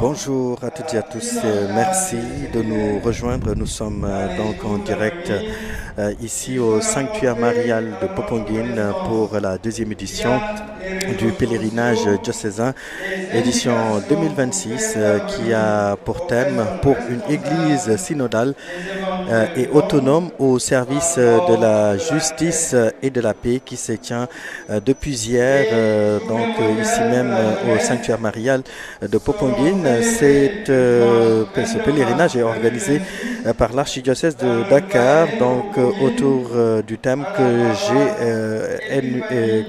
Bonjour à toutes et à tous. Merci de nous rejoindre. Nous sommes donc en direct ici au sanctuaire marial de Popenguine pour la deuxième édition du pèlerinage diocésain, édition 2026, qui a pour thème pour une église synodale et autonome au service de la justice et de la paix, qui se tient depuis hier, ici même au sanctuaire marial de Popenguine. Ce pèlerinage est organisé par l'archidiocèse de Dakar, autour du thème que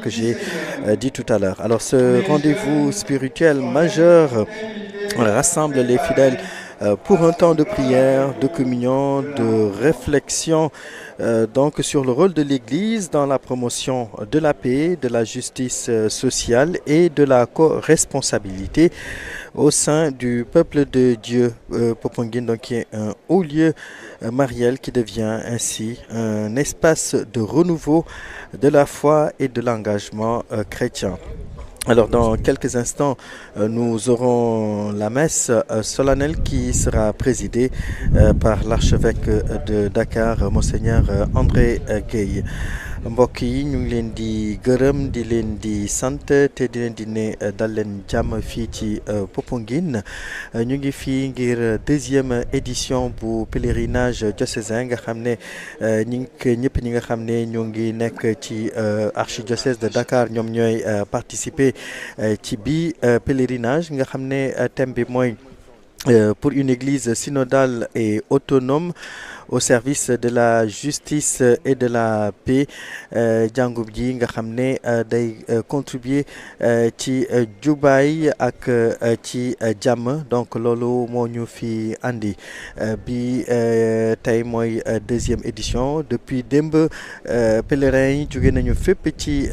j'ai dit tout à l'heure. Alors, ce rendez-vous spirituel majeur rassemble les fidèles pour un temps de prière, de communion, de réflexion sur le rôle de l'Église dans la promotion de la paix, de la justice sociale et de la co-responsabilité au sein du peuple de Dieu. Popenguine, donc, qui est un haut lieu marial qui devient ainsi un espace de renouveau de la foi et de l'engagement chrétien. Alors, dans quelques instants, nous aurons la messe solennelle qui sera présidée par l'archevêque de Dakar, Monseigneur André Gueye. mbokk yi ñu ngi leen di gërëm di leen di sant te di leen di ne dal leen jàmm fii ci Popenguine. ñu ngi fii ngir deuxième édition bu pèlerinage diocésain nga xam ne ñëpp ñi nga xam ne ñoo ngi nekk ci archidiocèse de Dakar ñoom ñooy participer ci bi pèlerinage nga xam ne thème bi mooy pour une église synodale et autonome au service de la justice et de la paix. jàngub ji nga xam ne day contribuer ci jubaay ak ci jàmm. Donc loolu moo ñu fi andi bi tey mooy deuxième édition. Depuis démb pèlerins yi jóge nañu fépp ci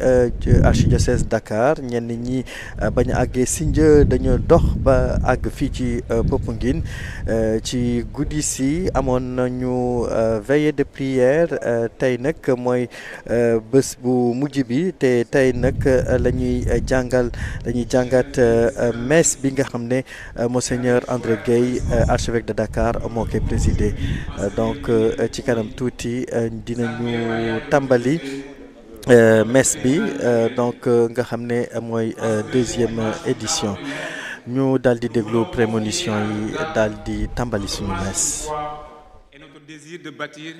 archidiocèse Dakar. ñenn ñi bañ a àggee Sindia dañu dox ba àgg fii ci Popenguine. ci guddi si amoon nañu veillée de prière. tey nag mooy bés bu mujj bi te tey nag la ñuy jàngat messe bi nga xam ne Monseigneur André Gueye, archevêque de Dakar, moo koy présidé. ci kanam tuuti dinañu tàmbali messe bi nga xam ne mooy deuxième édition. ñu daal di déglu prémonition yi daal di tàmbali suñu messe. Et notre désir de bâtir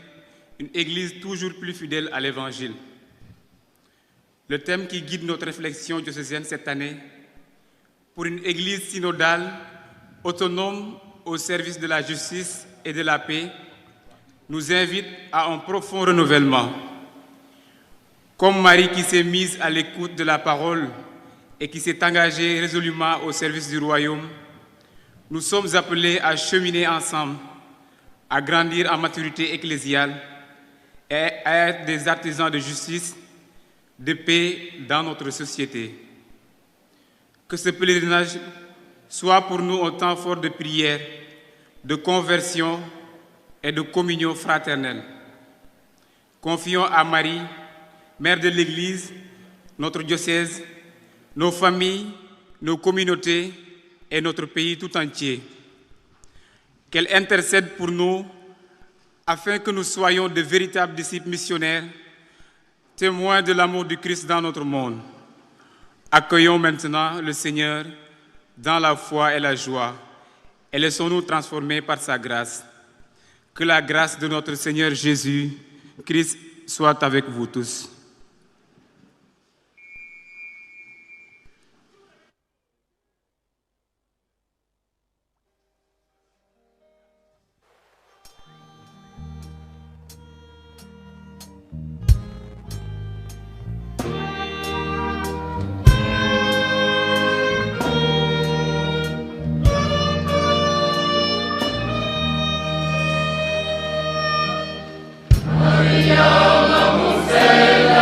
une église toujours plus fidèle à l'évangile. Le thème qui guide notre réflexion diocésaine cette année, pour une église synodale, autonome au service de la justice et de la paix, nous invite à un profond renouvellement. Comme Marie qui s'est mise à l'écoute de la parole et qui s'est engagée résolument au service du royaume, nous sommes appelés à cheminer ensemble, à grandir en maturité ecclésiale et à être des artisans de justice, de paix dans notre société. Que ce pèlerinage soit pour nous un temps fort de prière, de conversion et de communion fraternelle. Confions à Marie, Mère de l'Église, notre diocèse, nos familles, nos communautés et notre pays tout entier. Qu'elle intercède pour nous afin que nous soyons de véritables disciples missionnaires, témoins de l'amour du Christ dans notre monde. Accueillons maintenant le Seigneur dans la foi et la joie et laissons-nous transformer par sa grâce. Que la grâce de notre Seigneur Jésus Christ soit avec vous tous. Maria, la mujer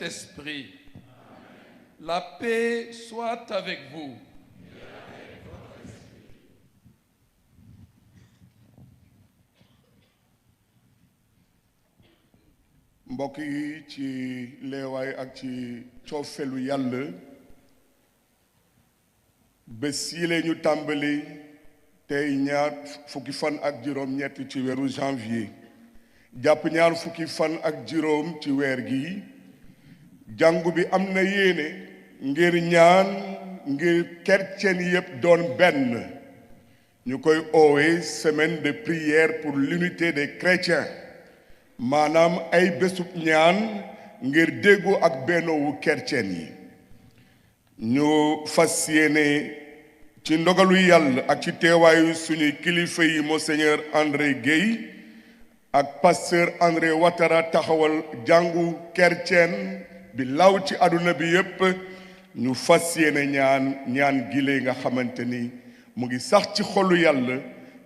Saint-Esprit. La paix soit avec vous. mbokk yi ci leewaay ak ci coofelu yàlla bés yi la ñu tàmbali tey ñaar fukki fan ak juróom ñett ci weeru janvier jàpp ñaar fukki fan ak juróom ci weer gi jàngu bi am na yéene ngir ñaan ngir chrétien yépp doon benn ñu koy oowee semaine de prière pour l'unité des chrétiens maanaam ay bésub ñaan ngir déggoo ak bennoowu chrétien yi ñu fas yéene ci ndogalu yàlla ak ci teewaayu suñuy kilifa yi monseigneur André Guèye ak pasteur André Ouattara taxawal jàngu chrétien bi law ci àdduna bi yépp ñu fas yéene ñaan gile nga xamante ni mu ngi sax ci xolu yàlla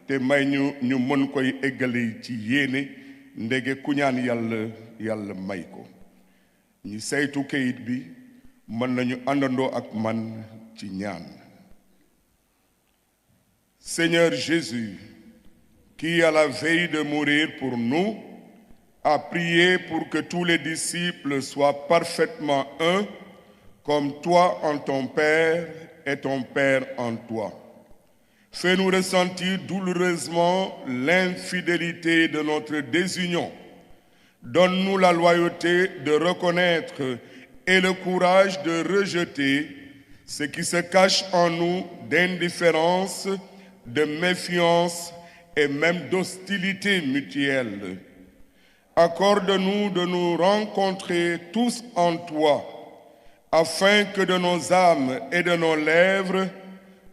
te may ñu mën koy eggale ci yéene ndege ku ñaan yàlla may ko ñi saytu kayit bi mën nañu àndandoo ak man ci ñaan. Seigneur Jésus, qui à la veille de mourir pour nous, a prié pour que tous les disciples soient parfaitement un, comme toi en ton Père et ton Père en toi. Fais-nous ressentir douloureusement l'infidélité de notre désunion. Donne-nous la loyauté de reconnaître et le courage de rejeter ce qui se cache en nous d'indifférence, de méfiance et même d'hostilité mutuelle. Accorde-nous de nous rencontrer tous en toi, afin que de nos âmes et de nos lèvres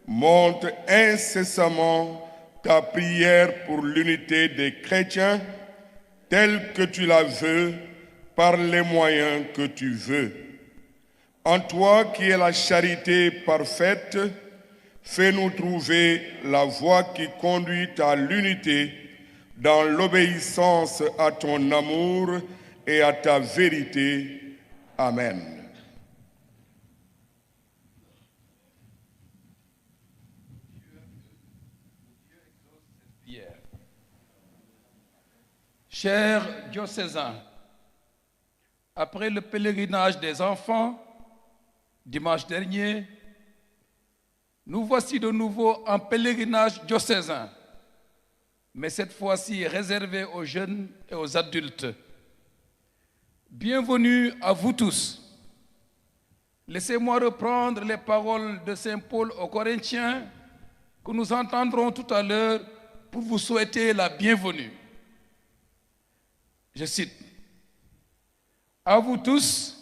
monte incessamment ta prière pour l'unité des chrétiens, telle que tu la veux, par les moyens que tu veux. En toi qui est la charité parfaite, fais-nous trouver la voie qui conduit à l'unité dans l'obéissance à ton amour et à ta vérité. Amen. Chers diocésains, après le pèlerinage des enfants, dimanche dernier, nous voici de nouveau en pèlerinage diocésain, mais cette fois-ci réservé aux jeunes et aux adultes. Bienvenue à vous tous. Laissez-moi reprendre les paroles de saint Paul aux Corinthiens que nous entendrons tout à l'heure pour vous souhaiter la bienvenue. Je cite: à vous tous,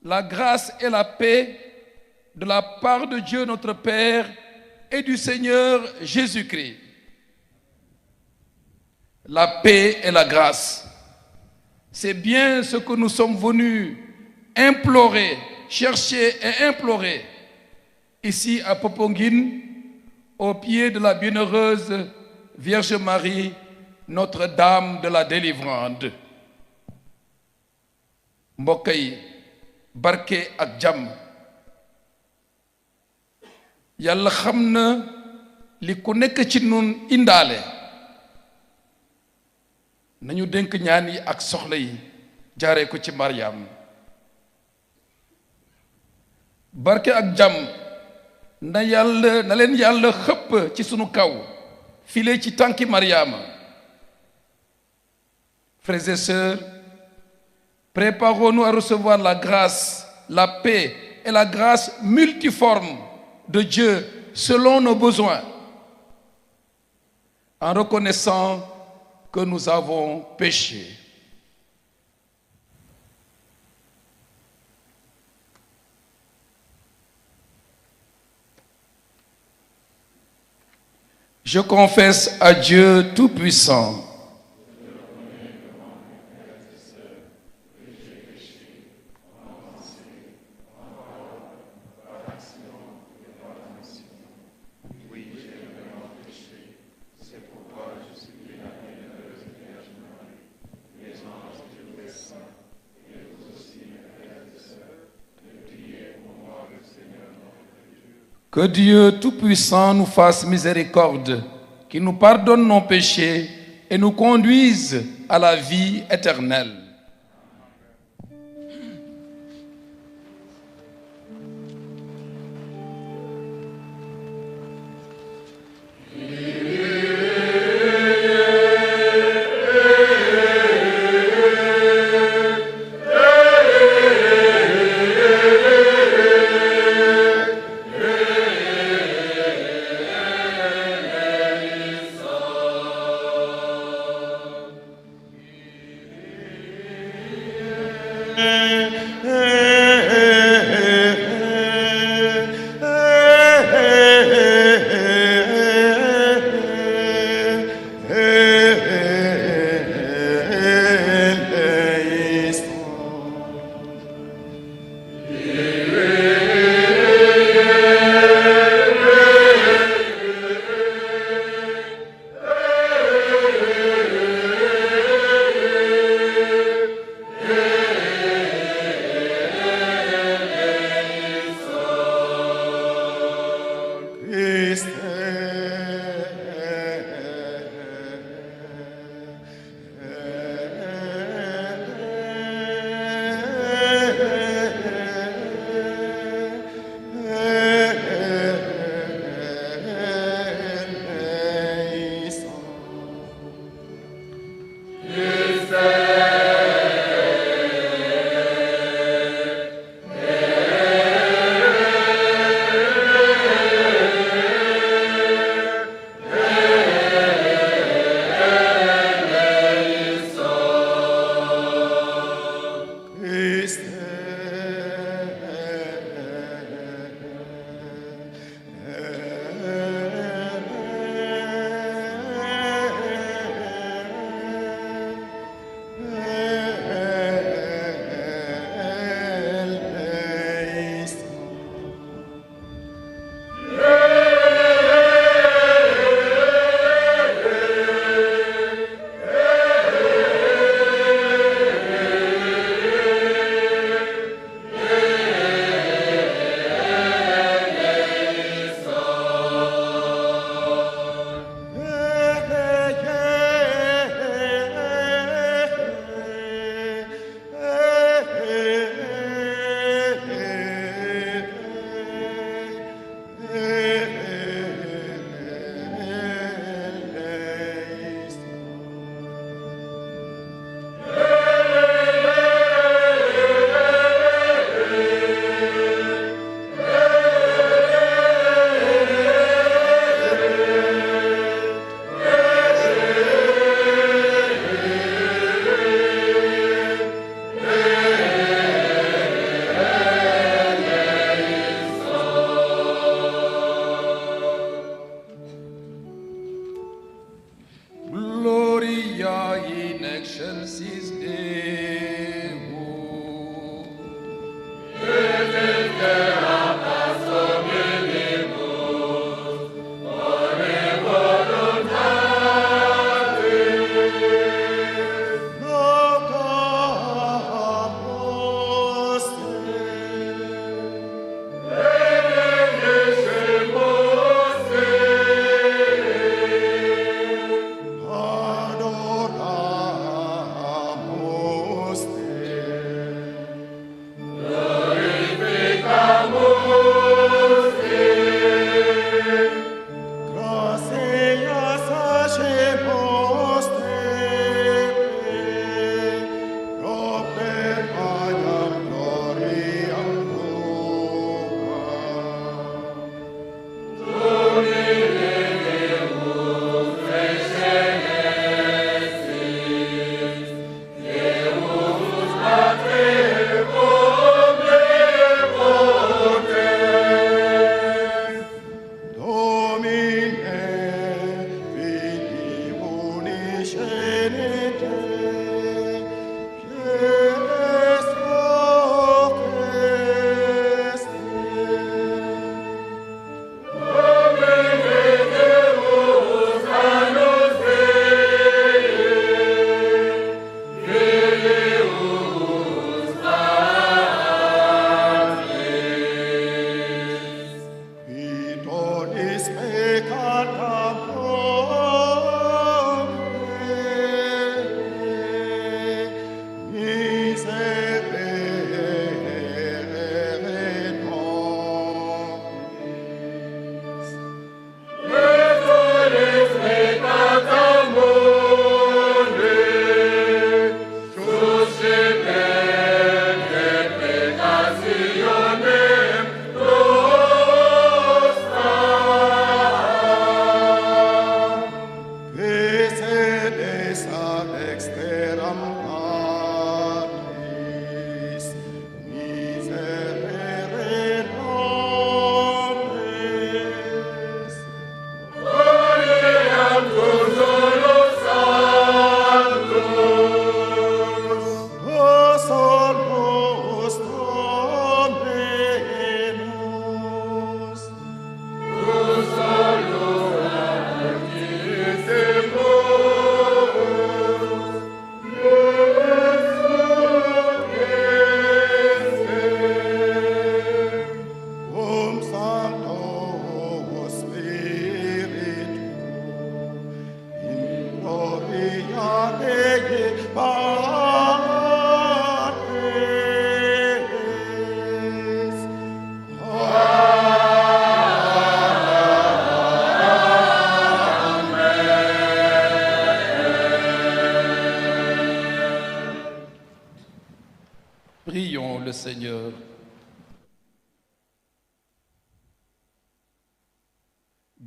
la grâce et la paix de la part de Dieu notre Père et du Seigneur Jésus-Christ. La paix et la grâce, c'est bien ce que nous sommes venus implorer, chercher et implorer ici à Popenguine, au pied de la bienheureuse Vierge Marie, Notre-Dame de la Délivrande. mbokk yi barke ak jàmm yàlla xam na li ku nekk ci nun indaale nañu dénk ñaan yi ak soxla yi jaaree ko ci Mariam. barke ak jàmm na leen yàlla xëpp ci sunu kaw file ci tànki Mariama. Frères et sœurs, préparons-nous à recevoir la grâce, la paix et la grâce multiforme de Dieu selon nos besoins, en reconnaissant que nous avons péché. Je confesse à Dieu Tout-Puissant Que Dieu Tout-Puissant nous fasse miséricorde, qu'il nous pardonne nos péchés et nous conduise à la vie éternelle.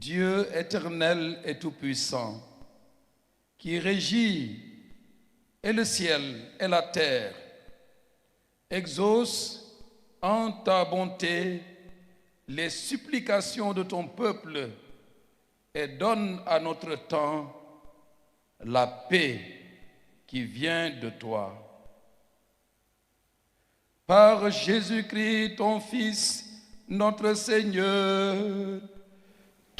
Dieu éternel et tout-puissant, qui régit et le ciel et la terre, exauce en ta bonté les supplications de ton peuple et donne à notre temps la paix qui vient de toi. Par Jésus-Christ, ton Fils, notre Seigneur,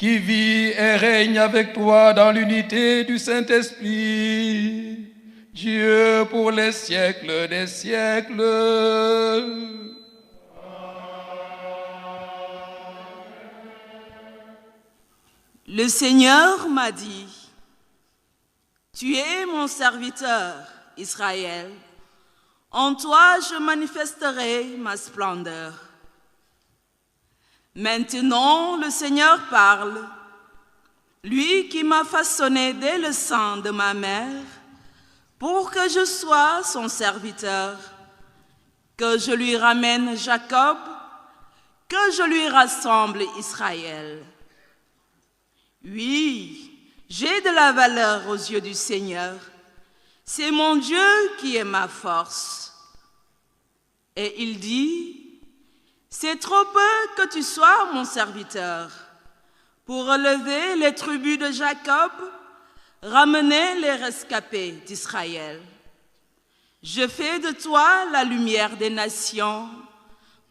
qui vit et règne avec toi dans l'unité du Saint-Esprit, Dieu pour les siècles des siècles. Le Seigneur m'a dit, tu es mon serviteur, Israël. En toi, je manifesterai ma splendeur. Maintenant, le Seigneur parle, lui qui m'a façonné dès le sein de ma mère, pour que je sois son serviteur, que je lui ramène Jacob, que je lui rassemble Israël. Oui, j'ai de la valeur aux yeux du Seigneur. C'est mon Dieu qui est ma force. Et il dit, c'est trop peu que tu sois mon serviteur pour relever les tribus de Jacob, ramener les rescapés d'Israël. Je fais de toi la lumière des nations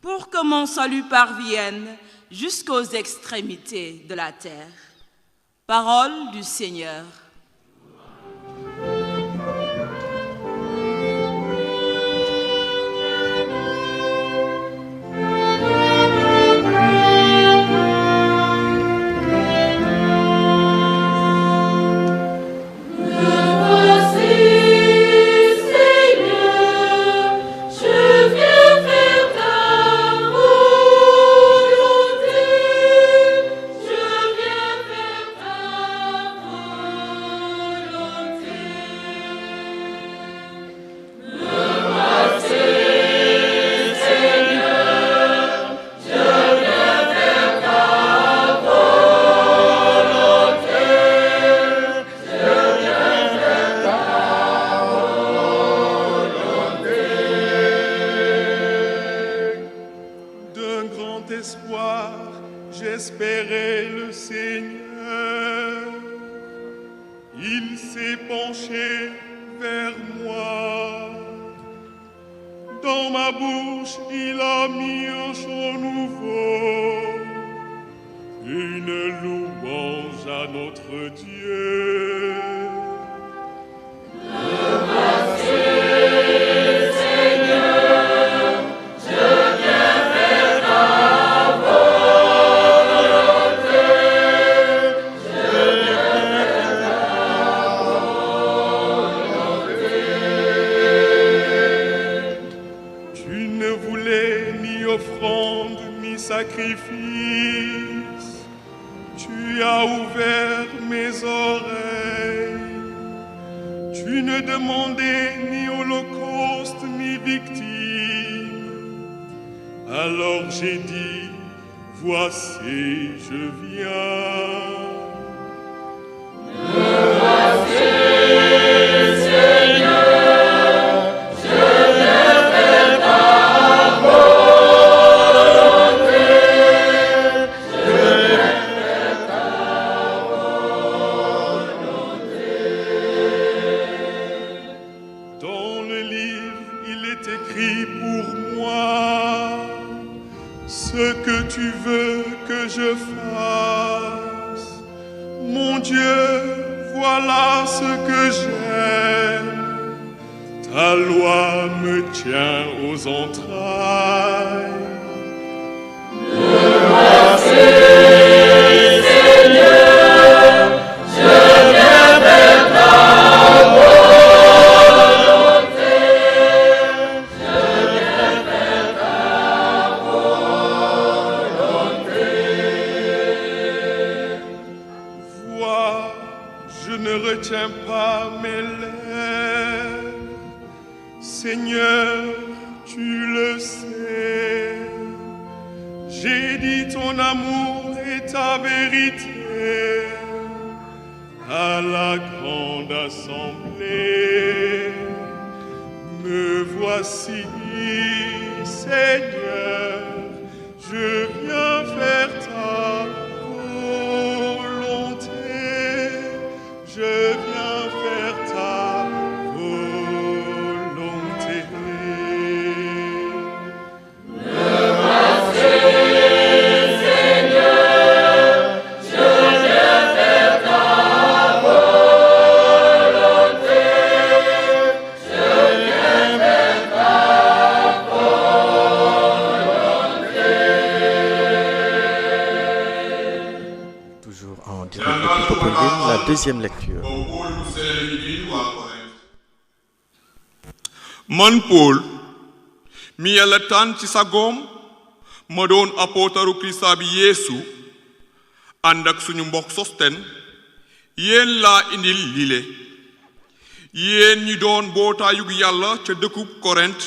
pour que mon salut parvienne jusqu'aux extrémités de la terre. Parole du Seigneur. J'ai dit ton amour et ta vérité. à la grande assemblée. Me voici, Seigneur, je viens faire ta volonté. Je viens faire ta volonté. Me voici, Seigneur, je viens faire ta volonté. Je viens faire ta volonté. Toujours en direct de Popenguine, la deuxième lecture. Man Paul mi Yàlla tànn ci sagoom ma doon apootaru Kirista bi Yeesu ànd ak suñu mbokk Sosten yéen laa indil lile yéen ñi doon bootaayug Yàlla ca dëkkub Korent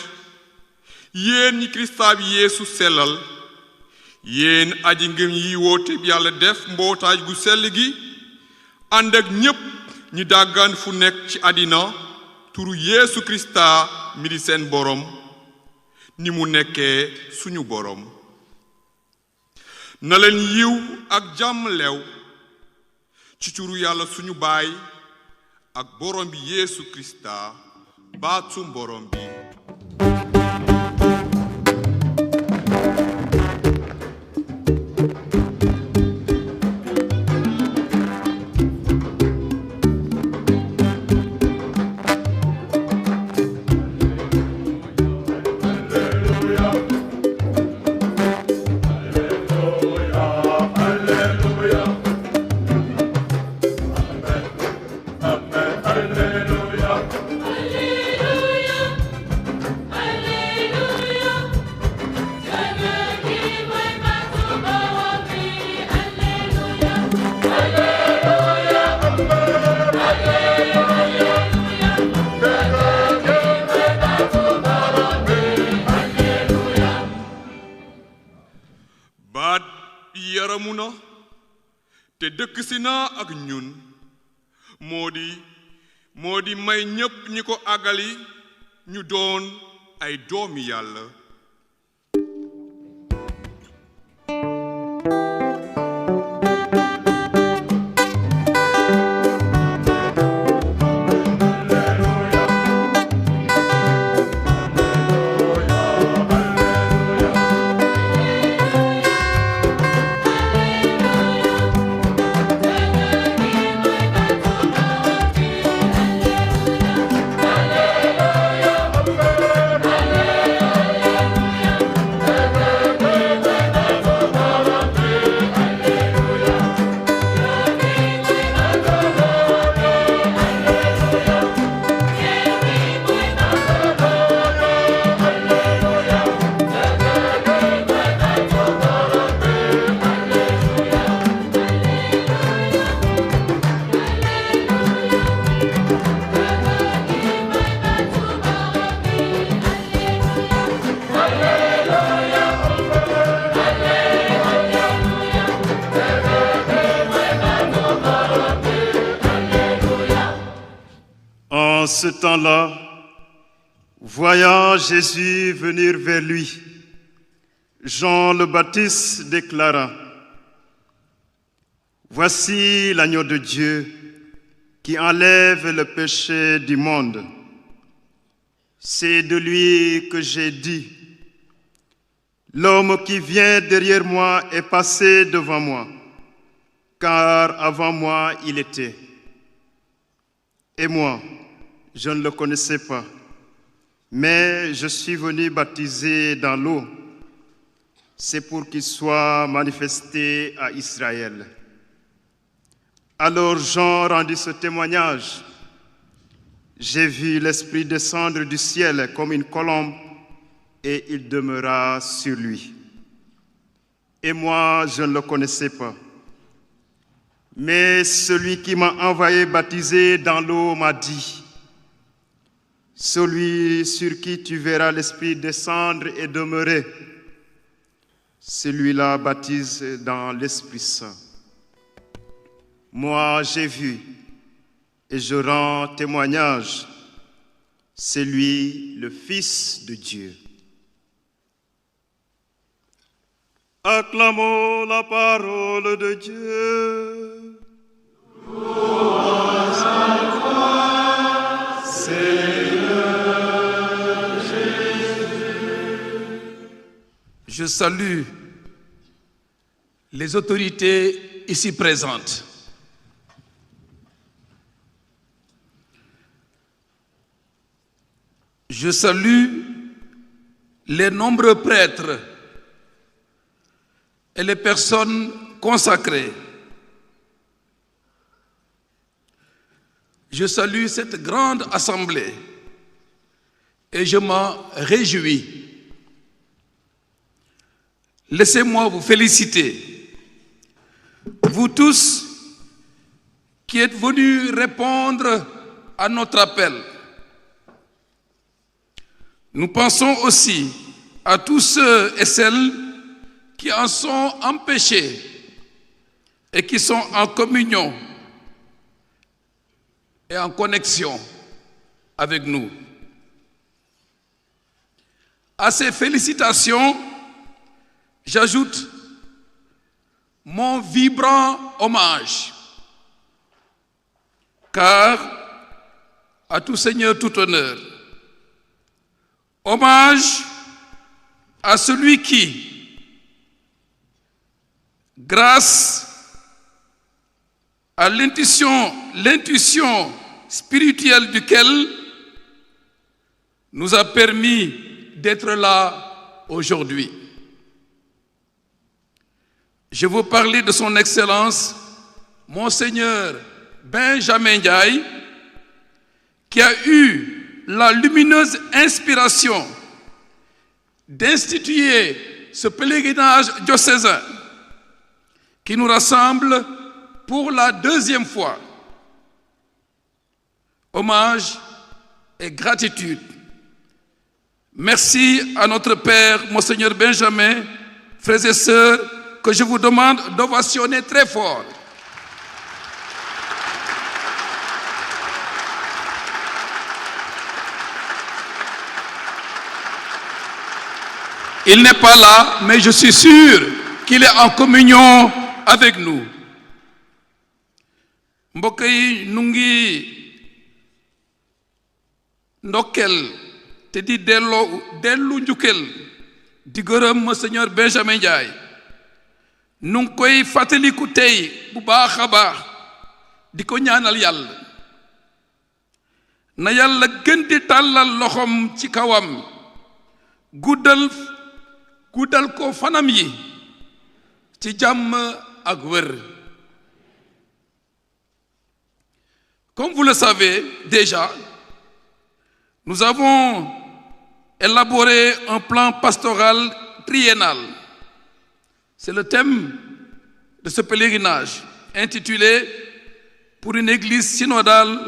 yéen ñi Kirista bi Yeesu sellal yéen aji ngëm yi woote bi Yàlla def mbootaay gu sell gi ànd ak ñépp ñi dàggaan fu nekk ci àddina turu Yeesu Kirista mi di seen borom ni mu nekkee suñu borom na leen yiw ak jàmm lew ci turu Yàlla suñu baay ak borom bi Yeesu Kirista baatu borom bi. yaramuna te dëkk si na ak ñun moo di may ñépp ñi ko àggali ñu doon ay doomi Yàlla. En ce temps-là, voyant Jésus venir vers lui, Jean le Baptiste déclara: Voici l'agneau de Dieu qui enlève le péché du monde. C'est de lui que j'ai dit: L'homme qui vient derrière moi est passé devant moi, car avant moi il était. Et moi, je ne le connaissais pas, mais je suis venu baptiser dans l'eau. C'est pour qu'il soit manifesté à Israël. Alors Jean rendit ce témoignage. J'ai vu l'Esprit descendre du ciel comme une colombe, et il demeura sur lui. Et moi, je ne le connaissais pas. Mais celui qui m'a envoyé baptiser dans l'eau m'a dit: Celui sur qui tu verras l'Esprit descendre et demeurer, celui-là baptise dans l'Esprit Saint. Moi, j'ai vu et je rends témoignage. C'est lui, le Fils de Dieu. Acclamons la parole de Dieu. Louange à toi, Seigneur Jésus. Je salue les autorités ici présentes. Je salue les nombreux prêtres et les personnes consacrées. Je salue cette grande assemblée et je m'en réjouis. Laissez-moi vous féliciter, vous tous qui êtes venus répondre à notre appel. Nous pensons aussi à tous ceux et celles qui en sont empêchés et qui sont en communion et en connexion avec nous. À ces félicitations, j'ajoute mon vibrant hommage, car à tout Seigneur, tout honneur, hommage à celui qui, grâce à l'intuition spirituelle duquel nous a permis d'être là aujourd'hui. Je veux parler de son Excellence, Monseigneur Benjamin Ndiaye, qui a eu la lumineuse inspiration d'instituer ce pèlerinage diocésain qui nous rassemble pour la deuxième fois. Hommage et gratitude. Merci à notre Père, Monseigneur Benjamin, frères et sœurs, que je vous demande d'ovationner très fort. Il n'est pas là, mais je suis sûr qu'il est en communion avec nous. Mbokk yi nu ngi ndokkel te di dellu njukkal di gërëm Monseigneur Benjamin Ndiaye. Nu ngi koy fàttaliku tey bu baax a baax di ko ñaanal Yàlla. Na Yàlla gën di tàllal loxoom ci kawam guddal ko fanam yi ci jàmm ak wér. Comme vous le savez déjà, nous avons élaboré un plan pastoral triennal. C'est le thème de ce pèlerinage, intitulé « Pour une église synodale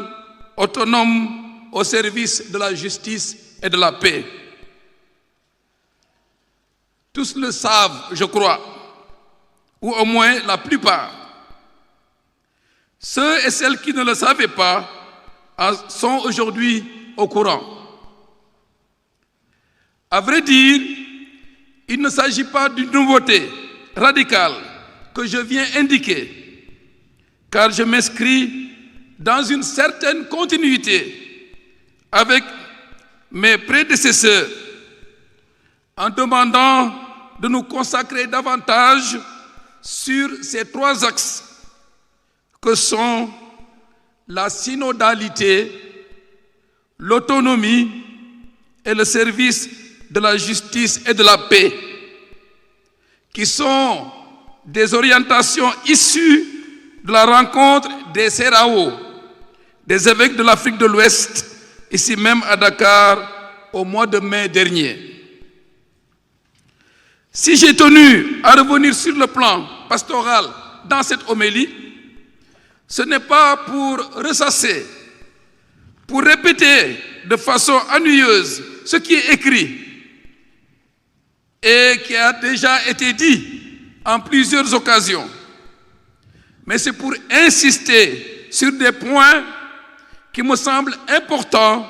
autonome au service de la justice et de la paix ». Tous le savent, je crois, ou au moins la plupart. Ceux et celles qui ne le savaient pas sont aujourd'hui au courant. À vrai dire, il ne s'agit pas d'une nouveauté radicale que je viens indiquer, car je m'inscris dans une certaine continuité avec mes prédécesseurs en demandant de nous consacrer davantage sur ces trois axes que sont la synodalité, l'autonomie et le service de la justice et de la paix, qui sont des orientations issues de la rencontre des CERAO, des évêques de l'Afrique de l'Ouest, ici même à Dakar, au mois de mai dernier. Si j'ai tenu à revenir sur le plan pastoral dans cette homélie, ce n'est pas pour ressasser, pour répéter de façon ennuyeuse ce qui est écrit et qui a déjà été dit en plusieurs occasions, mais c'est pour insister sur des points qui me semblent importants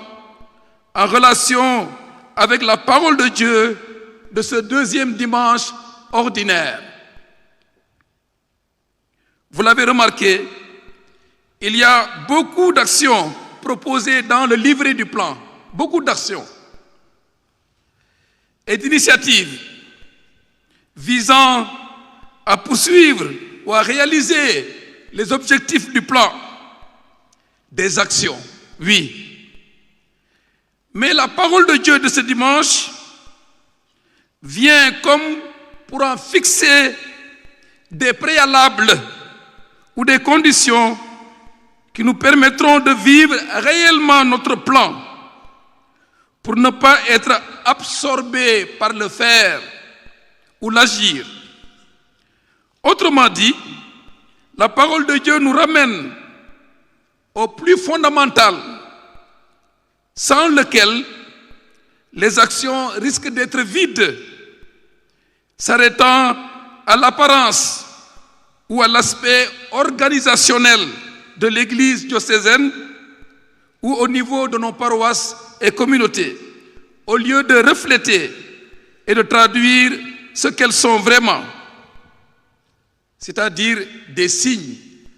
en relation avec la parole de Dieu de ce deuxième dimanche ordinaire. Vous l'avez remarqué, il y a beaucoup d'actions proposées dans le livret du plan, beaucoup d'actions et d'initiatives visant à poursuivre ou à réaliser les objectifs du plan. Des actions, oui. Mais la parole de Dieu de ce dimanche vient comme pour en fixer des préalables ou des conditions qui nous permettront de vivre réellement notre plan pour ne pas être absorbés par le faire ou l'agir. Autrement dit, la parole de Dieu nous ramène au plus fondamental, sans lequel les actions risquent d'être vides, s'arrêtant à l'apparence ou à l'aspect organisationnel de l'Église diocésaine ou au niveau de nos paroisses et communautés, au lieu de refléter et de traduire ce qu'elles sont vraiment, c'est-à-dire des signes.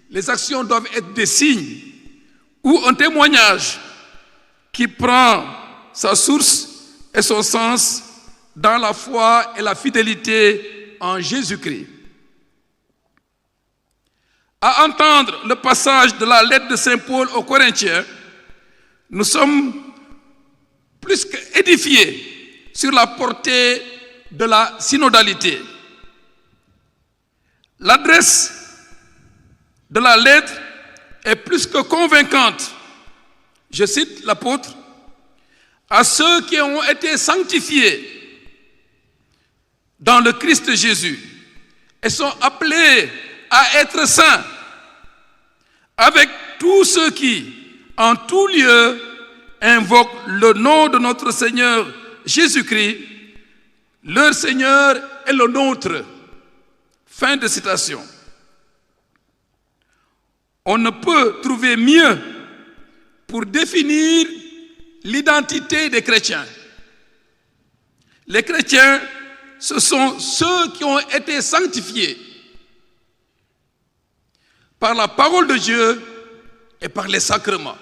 Les actions doivent être des signes ou un témoignage qui prend sa source et son sens dans la foi et la fidélité en Jésus-Christ. À entendre le passage de la lettre de Saint Paul aux Corinthiens, nous sommes plus qu'édifiés sur la portée de la synodalité. L'adresse de la lettre est plus que convaincante. Je cite l'apôtre: à ceux qui ont été sanctifiés dans le Christ Jésus et sont appelés à être saints, avec tous ceux qui, en tout lieu, invoquent le nom de notre Seigneur Jésus-Christ, leur Seigneur est le nôtre. Fin de citation. On ne peut trouver mieux pour définir l'identité des chrétiens. Les chrétiens, ce sont ceux qui ont été sanctifiés par la parole de Dieu et par les sacrements.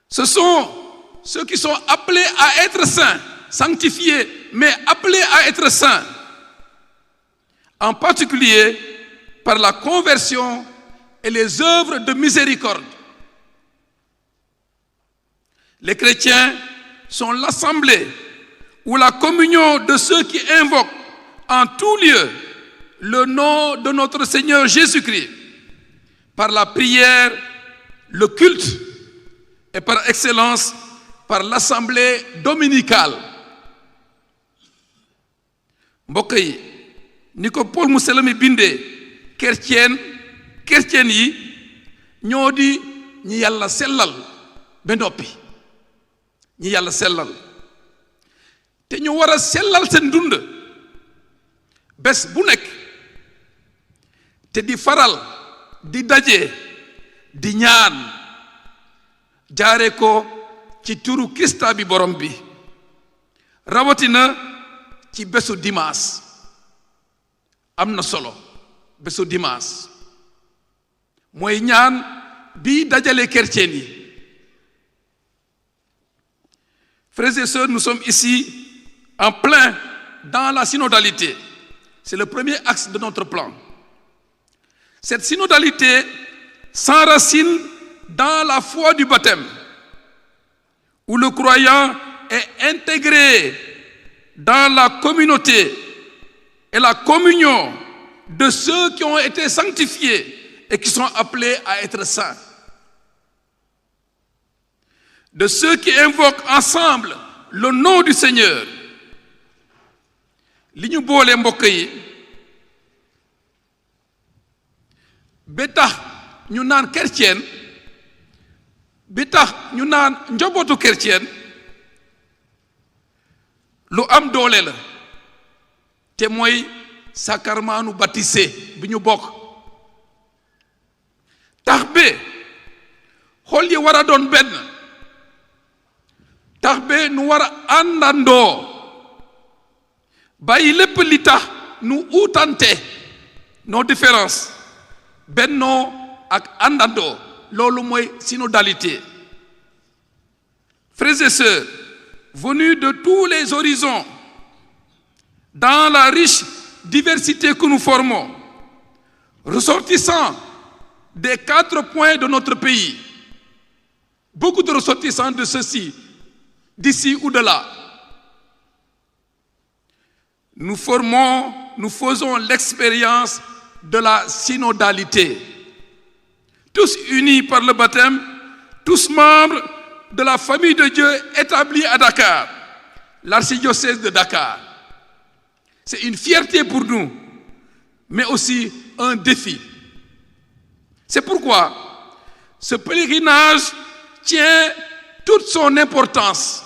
Ce sont ceux qui sont appelés à être saints, sanctifiés, mais appelés à être saints, en particulier par la conversion et les œuvres de miséricorde. Les chrétiens sont l'assemblée ou la communion de ceux qui invoquent en tout lieu le nom de notre Seigneur Jésus-Christ, par la prière, le culte et par excellence par l'assemblée dominicale. mbokk yi ni ko Paul mu sell mi bindee chrétien yi ñoo di ñi yàlla sellal ba noppi, ñi yàlla sellal te ñu war a sellal seen dund bés bu nekk te di faral di daje di ñaan jaare ko ci turu Krista bi borom bi, rawatina ci bésu dimanche. am na solo bésu dimanche mooy ñaan bi dajale chrétien yi. Frères et sœurs, nous sommes ici en plein dans la synodalité. C'est le premier axe de notre plan. Cette synodalité s'enracine dans la foi du baptême, où le croyant est intégré dans la communauté et la communion de ceux qui ont été sanctifiés et qui sont appelés à être saints. De ceux qui invoquent ensemble le nom du Seigneur. li ñu boole mbokk yi ba tax ñu naan chrétien, bi tax ñu naan njabootu chrétien, lu am doole la te mooy sacrement nu baptisé bi ñu bokk tax ba xol yi war a doon benn tax ba nu war a àndandoo bàyyi lépp li tax nu uutante nos différences bennoo ak àndandoo loolu mooy synodalité. Frères et sœurs, venus de tous les horizons, dans la riche diversité que nous formons, ressortissants des 4 points de notre pays, beaucoup de ressortissants de ceci, d'ici ou de là, nous faisons l'expérience de la synodalité. Tous unis par le baptême, tous membres de la famille de Dieu établie à Dakar, l'archidiocèse de Dakar. C'est une fierté pour nous, mais aussi un défi. C'est pourquoi ce pèlerinage tient toute son importance.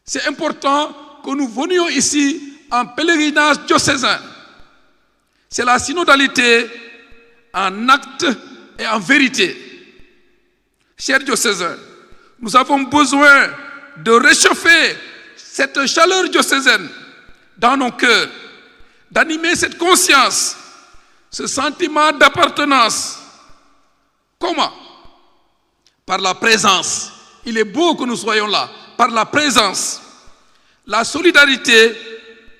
C'est important que nous venions ici en pèlerinage diocésain. C'est la synodalité en acte et en vérité. Chers diocésains, nous avons besoin de réchauffer cette chaleur diocésaine dans nos cœurs, d'animer cette conscience, ce sentiment d'appartenance. Comment? Par la présence. Il est beau que nous soyons là. Par la présence, la solidarité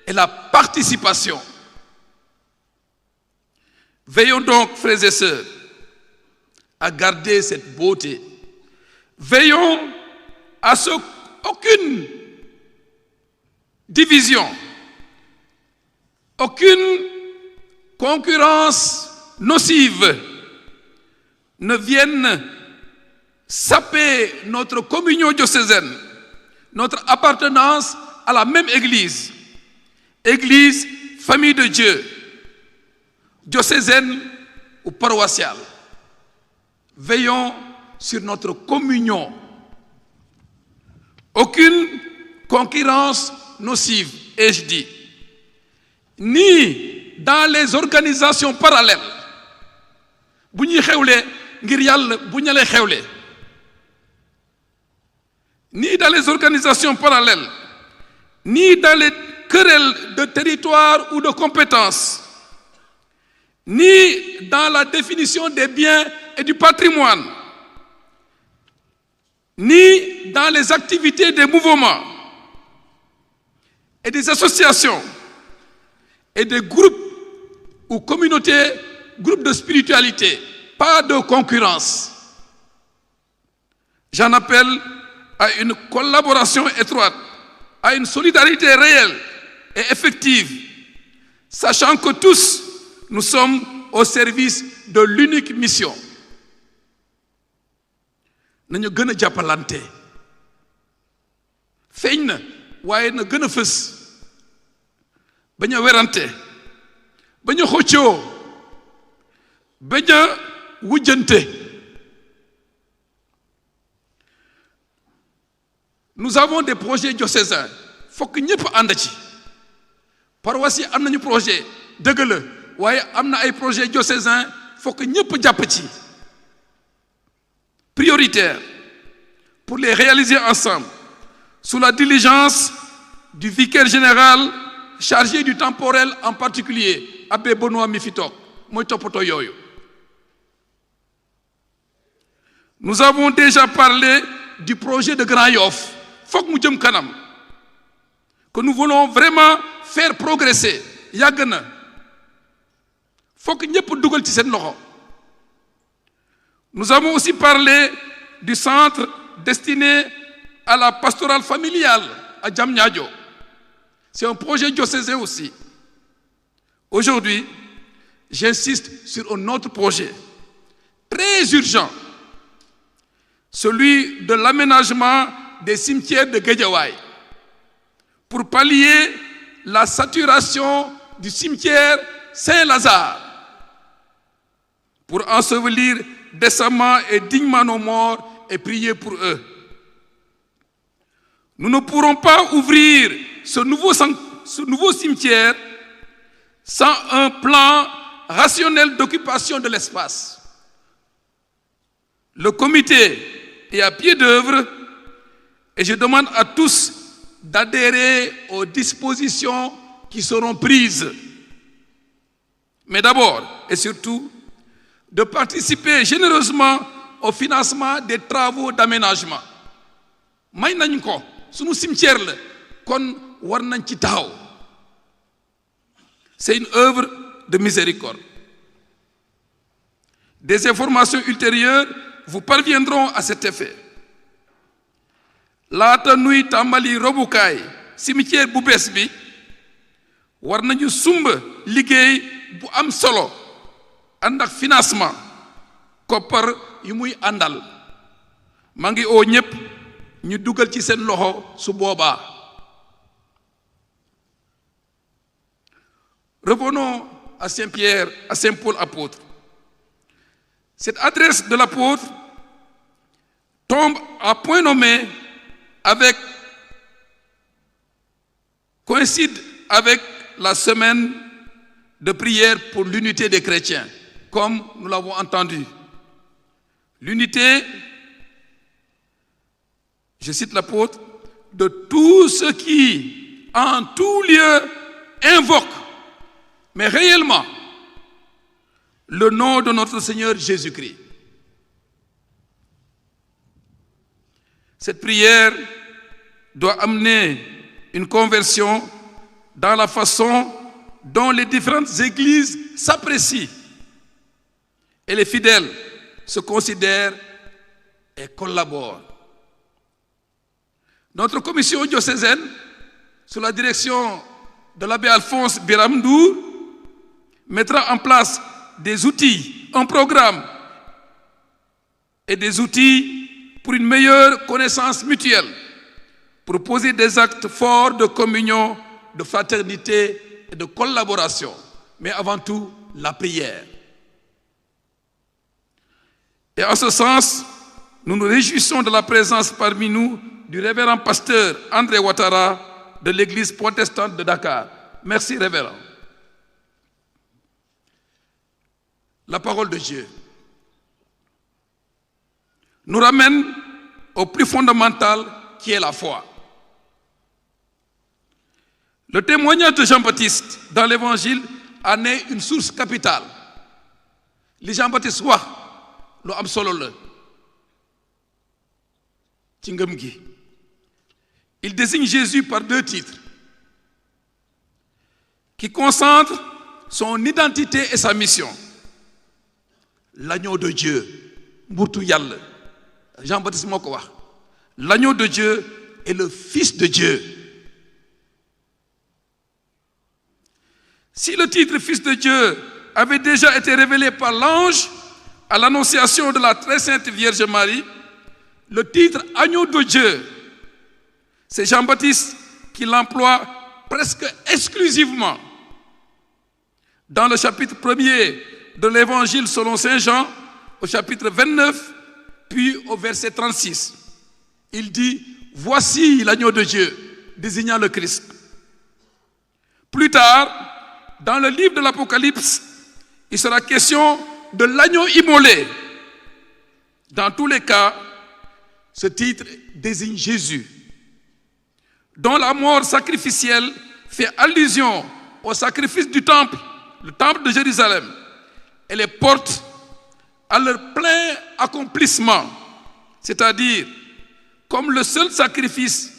et la participation. Veillons donc, frères et sœurs, à garder cette beauté. Veillons à ce qu'aucune division, aucune concurrence nocive ne vienne saper notre communion diocésaine, notre appartenance à la même Église, Église, famille de Dieu, diocésaine ou paroissiale. Veillons sur notre communion. Aucune concurrence nocive, ai-je dit, ni dans les organisations parallèles. Bu ñuy xewle ngir Yàlla bu ñalee xewle. Ni dans les organisations parallèles, ni dans les querelles de territoire ou de compétences, ni dans la définition des biens et du patrimoine, ni dans les activités des mouvements et des associations et des groupes ou communautés, groupes de spiritualité. Pas de concurrence. J'en appelle à une collaboration étroite, à une solidarité réelle et effective, sachant que tous nous sommes au service de l'unique mission. Nañu gën a jàppalante feeñ na waaye na gën a fës bañ a werante bañ a xëccoo bañ a wujjante. Nous avons des projets diocésains fokk ñëpp ànd ci paroisse yi am nañu projet dëgg la waaye am na ay projet diocésain fokk ñëpp jàpp ci prioritaire pour les réaliser ensemble sous la diligence du vicaire général chargé du temporel, en particulier abbé Benoît mi fi toog mooy toppatoo yooyu. Nous avons déjà parlé du projet de Grand Yoff fokk mu jëm kanam que nous voulons vraiment faire progresser yàgg na fokk ñëpp dugal ci seen loxo. Nous avons aussi parlé du centre destiné à la pastorale familiale à Diamniadio. C'est un projet diocésain aussi. Aujourd'hui, j'insiste sur un autre projet très urgent, celui de l'aménagement des cimetières de Guédiawaye pour pallier la saturation du cimetière Saint-Lazare, pour ensevelir décemment et dignement nos morts et prier pour eux. Nous ne pourrons pas ouvrir ce nouveau ce nouveau cimetière sans un plan rationnel d'occupation de l'espace. Le comité est à pied d'œuvre et je demande à tous d'adhérer aux dispositions qui seront prises. Mais d'abord et surtout, de participer généreusement au financement des travaux d'aménagement. May nañ ko sunu cimetière la kon war nañ ci taxaw. C'est une œuvre de miséricorde. Des informations ultérieures vous parviendront à cet effet. Laata nuy tàmbali robukaay cimetière bu bees bi war nañu sumb liggéey bu am solo ànd ak financement koppar yu muy àndal. maa ngi oo ñépp ñu dugal ci seen loxo su boobaa. Revenons à Saint-Pierre, à Saint-Paul apôtre. Cette adresse de l'apôtre tombe à point nommé coïncide avec la semaine de prière pour l'unité des chrétiens, comme nous l'avons entendu. L'unité, je cite l'apôtre, de tous ceux qui, en tout lieu, invoquent, mais réellement, le nom de notre Seigneur Jésus-Christ. Cette prière doit amener une conversion dans la façon dont les différentes églises s'apprécient et les fidèles se considèrent et collaborent. Notre commission diocésaine, sous la direction de l'abbé Alphonse Biramdour, mettra en place des outils, un programme et des outils pour une meilleure connaissance mutuelle, pour poser des actes forts de communion, de fraternité et de collaboration, mais avant tout la prière. Et en ce sens, nous nous réjouissons de la présence parmi nous du révérend pasteur André Ouattara de l'église protestante de Dakar. Merci révérend. La parole de Dieu nous ramène au plus fondamental qui est la foi. Le témoignage de Jean-Baptiste dans l'évangile en est une source capitale. Li Jean-Baptiste wax lu am solo la ci ngëm gi. Il désigne Jésus par deux titres qui concentrent son identité et sa mission. L'agneau de Dieu, mburtu Yàlla. Jean-Baptiste moo ko wax. L'agneau de Dieu est le Fils de Dieu. Si le titre Fils de Dieu avait déjà été révélé par l'ange à l'annonciation de la très sainte Vierge Marie, le titre Agneau de Dieu, c'est Jean-Baptiste qui l'emploie presque exclusivement. Dans le chapitre 1er de l'évangile selon saint Jean, au chapitre 29, puis au verset 36, il dit « Voici l'agneau de Dieu », désignant le Christ. Plus tard, dans le livre de l'Apocalypse, il sera question de l'agneau immolé. Dans tous les cas, ce titre désigne Jésus, dont la mort sacrificielle fait allusion au sacrifice du temple, le temple de Jérusalem, et les porte à leur plein accomplissement, c'est-à-dire comme le seul sacrifice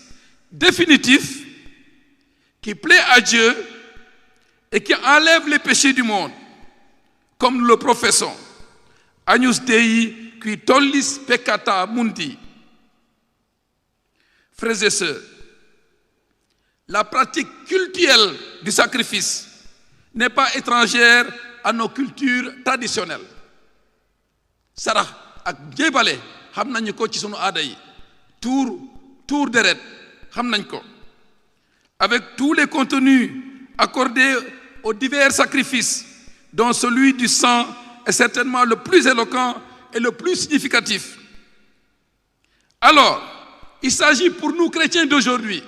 définitif qui plaît à Dieu et qui enlève les péchés du monde, comme nous le professons. Agnus Dei qui tollis peccata mundi. Frères et sœurs, la pratique cultuelle du sacrifice n'est pas étrangère à nos cultures traditionnelles. Sarax ak jébbale xam nañu ko ci sunu aada yi. Tour deret xam nañ ko. Avec tous les contenus accordés aux divers sacrifices, dont celui du sang est certainement le plus éloquent et le plus significatif. Alors, il s'agit pour nous chrétiens d'aujourd'hui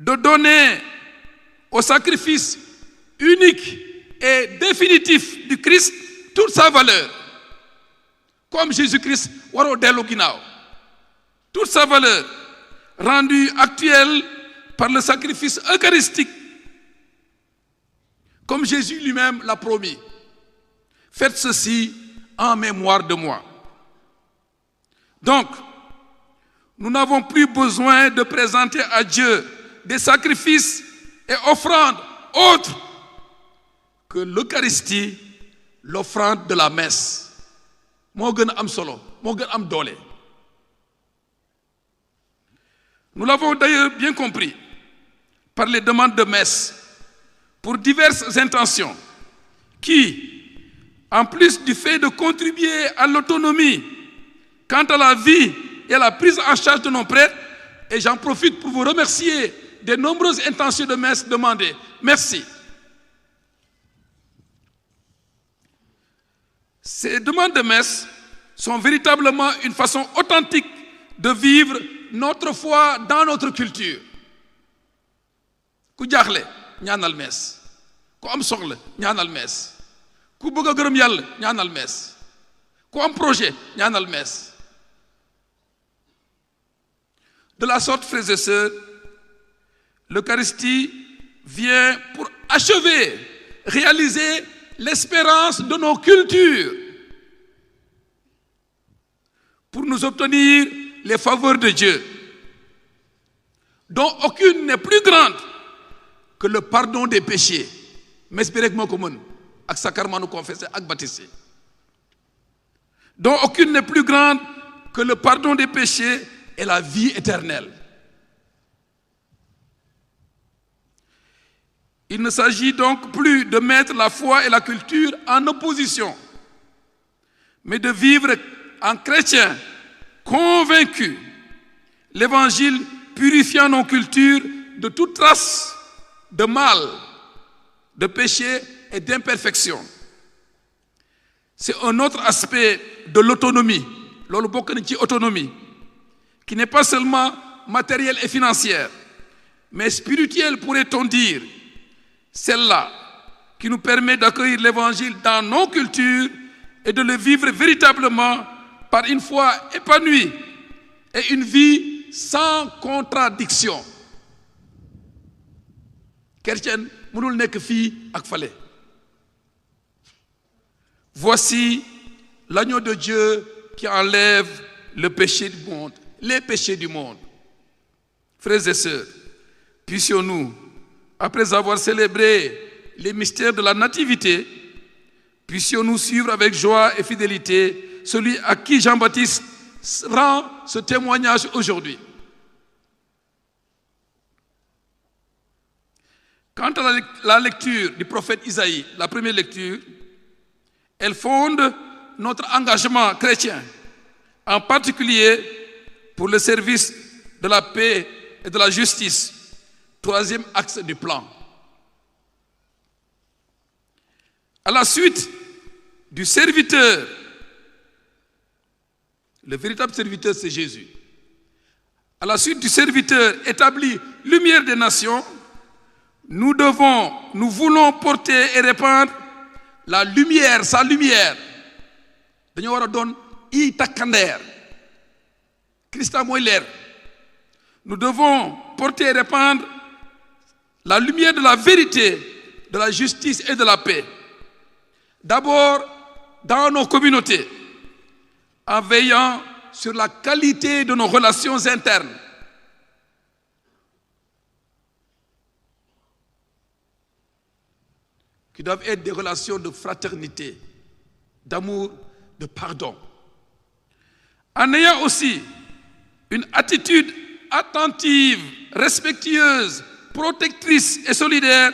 de donner au sacrifice unique et définitif du Christ toute sa valeur. Comme Jésus-Christ, waro dellu ginnaaw. Toute sa valeur rendue actuelle par le sacrifice eucharistique, comme Jésus lui-même l'a promis. Faites ceci en mémoire de moi. Donc, nous n'avons plus besoin de présenter à Dieu des sacrifices et offrandes autres que l'Eucharistie, l'offrande de la messe. Moo gën a am solo, moo gën a am doole. Nous l'avons d'ailleurs bien compris par les demandes de messe pour diverses intentions qui, en plus du fait de contribuer à l'autonomie quant à la vie et à la prise en charge de nos prêtres, et j'en profite pour vous remercier des nombreuses intentions de messe demandées. Merci. Ces demandes de messe sont véritablement une façon authentique de vivre notre foi dans notre culture. Ku jaaxle ñaanal mees, ku am soxla ñaanal mees, ku bëgg a gërëm Yàlla ñaanal mees, ku am projet ñaanal mees. De la sorte, frères et sœurs, l'Eucharistie vient pour achever, réaliser l'espérance de nos cultures, pour nous obtenir les faveurs de Dieu, dont aucune n'est plus grande que le pardon des péchés. M'espérez que moi comme ak sacrement nous confesser ak baptiser. Dont aucune n'est plus grande que le pardon des péchés et la vie éternelle. Il ne s'agit donc plus de mettre la foi et la culture en opposition, mais de vivre en chrétien convaincu, l'évangile purifiant nos cultures de toute trace de mal, de péché et d'imperfection. C'est un autre aspect de l'autonomie, l'autonomie, qui n'est pas seulement matérielle et financière, mais spirituelle, pourrait-on dire, celle-là qui nous permet d'accueillir l'évangile dans nos cultures et de le vivre véritablement par une foi épanouie et une vie sans contradiction. Chrétien mënul nekk fii ak fale. Voici l'agneau de Dieu qui enlève le péché du monde, les péchés du monde. Frères et sœurs, puissions-nous, après avoir célébré les mystères de la nativité, puissions-nous suivre avec joie et fidélité celui à qui Jean-Baptiste rend ce témoignage aujourd'hui. Quant à la lecture du prophète Isaïe, la première lecture, elle fonde notre engagement chrétien, en particulier pour le service de la paix et de la justice, troisième axe du plan. À la suite du serviteur, le véritable serviteur, c'est Jésus. À la suite du serviteur établi lumière des nations, nous voulons porter et répandre la lumière, sa lumière. Dañu war a doon i takkandeer. Christa mooy leer. Nous devons porter et répandre la lumière de la vérité, de la justice et de la paix. D'abord, dans nos communautés, en veillant sur la qualité de nos relations internes. Qui doivent être des relations de fraternité, d'amour, de pardon. En ayant aussi une attitude attentive, respectueuse, protectrice et solidaire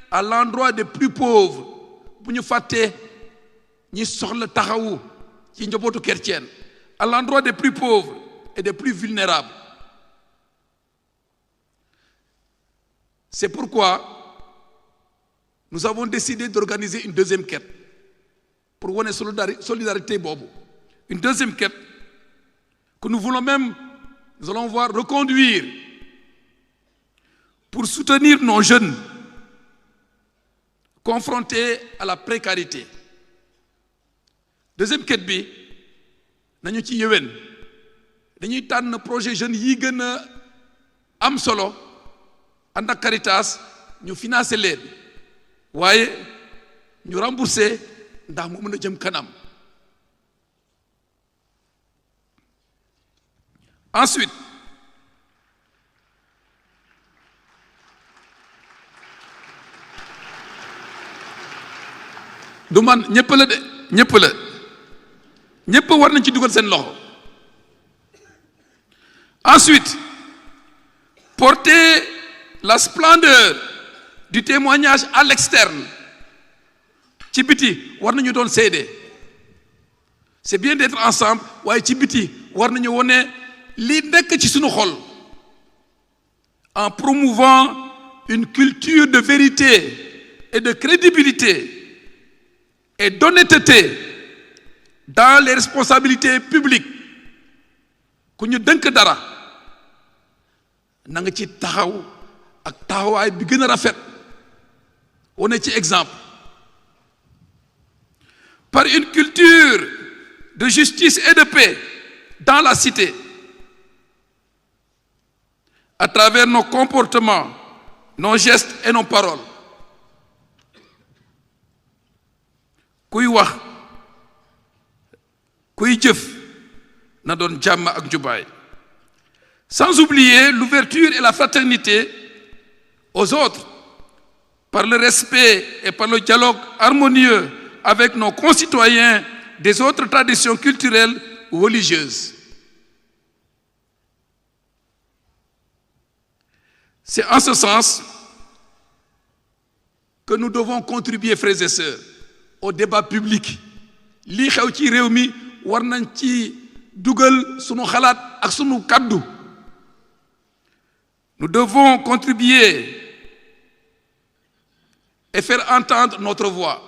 à l'endroit des plus pauvres. Bu ñu fàtte ñi soxla taxawu ci njabootu chrétien, à l'endroit des plus pauvres et des plus vulnérables. C'est pourquoi nous avons décidé d'organiser une deuxième quête pour wane solidarité boobu. Une deuxième quête que nous allons voir reconduire pour pour soutenir nos jeunes confrontés à la précarité. Deuxième quête bi nañu ci yéwén dañuy tànn projet jeunes yi gën a am solo ànd ak Caritas ñu financer leen waaye ñu rembourser ndax mu mën a jëm kanam. Ensuite, du man ñëpp la de ñëpp la ñëpp war nañ ci dugal seen loxo. Ensuite, porter la splendeur du témoignage à l'externe. Ci biti war nañu doon seede. C'est bien d'être ensemble waaye ci biti war nañu wone li nekk ci sunu xol en promouvant une culture de vérité et de crédibilité et d'honnêteté dans les responsabilités publiques. Ku ñu dënk dara na nga ci taxaw ak taxawaay bi gën a rafet wane ci exemple par une culture de justice et de paix dans la cité à travers nos comportements, nos gestes et nos paroles. Kuy wax kuy jëf na doon jàmm ak jubaay. Sans oublier l'ouverture et la fraternité aux autres par le respect et par le dialogue harmonieux avec nos concitoyens des autres traditions culturelles ou religieuses. C'est en ce sens que nous devons contribuer, frères et sœurs, au débat public. Li xew ci réew mi war nañ ci dugal sunu xalaat ak sunu kaddu. Nous devons contribuer et faire entendre notre voix.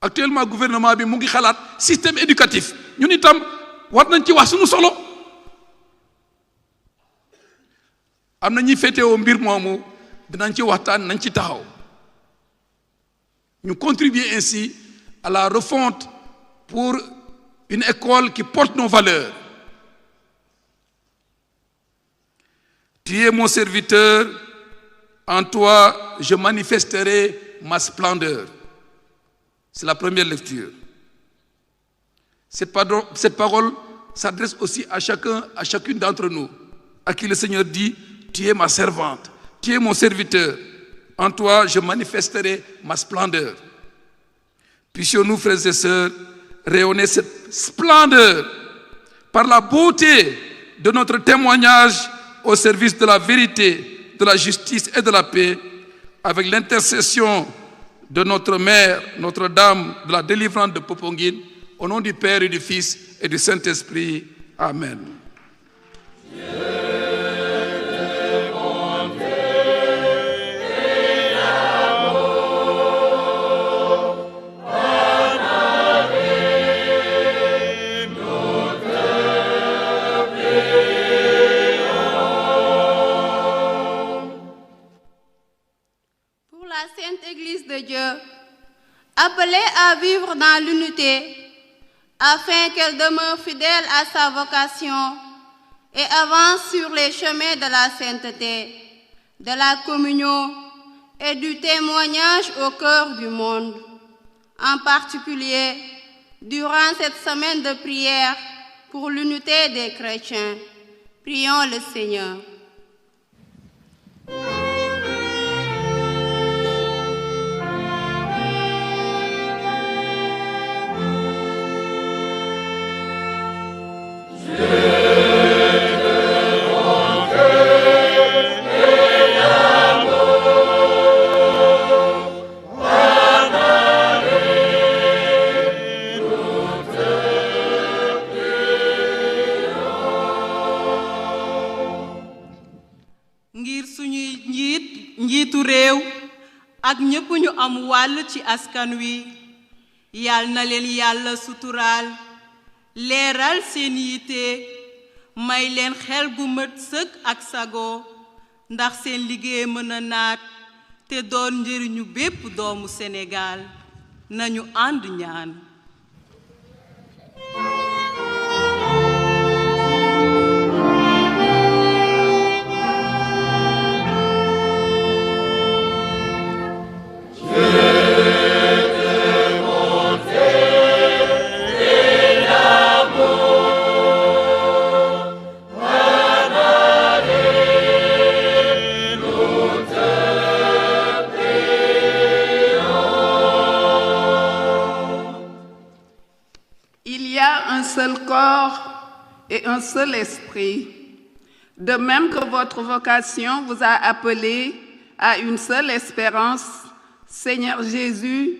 Actuellement, le gouvernement bi mu ngi xalaat système éducatif. Ñun itam war nañ ci wax sunu solo. Am na ñi féetewoo mbir moomu dinañ ci waxtaan nañ ci taxaw. Ñu contribuer ainsi à la refonte pour une école qui porte nos valeurs. Tu es mon serviteur, en toi je manifesterai ma splendeur. C'est la première lecture. Cette parole s'adresse aussi à chacune d'entre nous, à qui le Seigneur dit, tu es ma servante, tu es mon serviteur, en toi je manifesterai ma splendeur. Puissions-nous, frères et sœurs, rayonner cette splendeur par la beauté de notre témoignage au service de la vérité, de la justice et de la paix, avec l'intercession de notre Mère, Notre-Dame de la délivrance de Popenguine, au nom du Père et du Fils et du Saint-Esprit. Amen. Appelée à vivre dans l'unité, afin qu'elle demeure fidèle à sa vocation et avance sur les chemins de la sainteté, de la communion et du témoignage au cœur du monde. En particulier, durant cette semaine de prière pour l'unité des chrétiens, prions le Seigneur. ak ñépp ñu am wàll ci askan wi yal na leen yàlla suturaal leeral seen yitte may leen xel gu mët sëkk ak sago ndax seen liggéey mën a naat te doon njëriñu bépp doomu Sénégal nañu ànd ñaan. Seul corps et un seul esprit. De même que votre vocation vous a appelé à une seule espérance, Seigneur Jésus,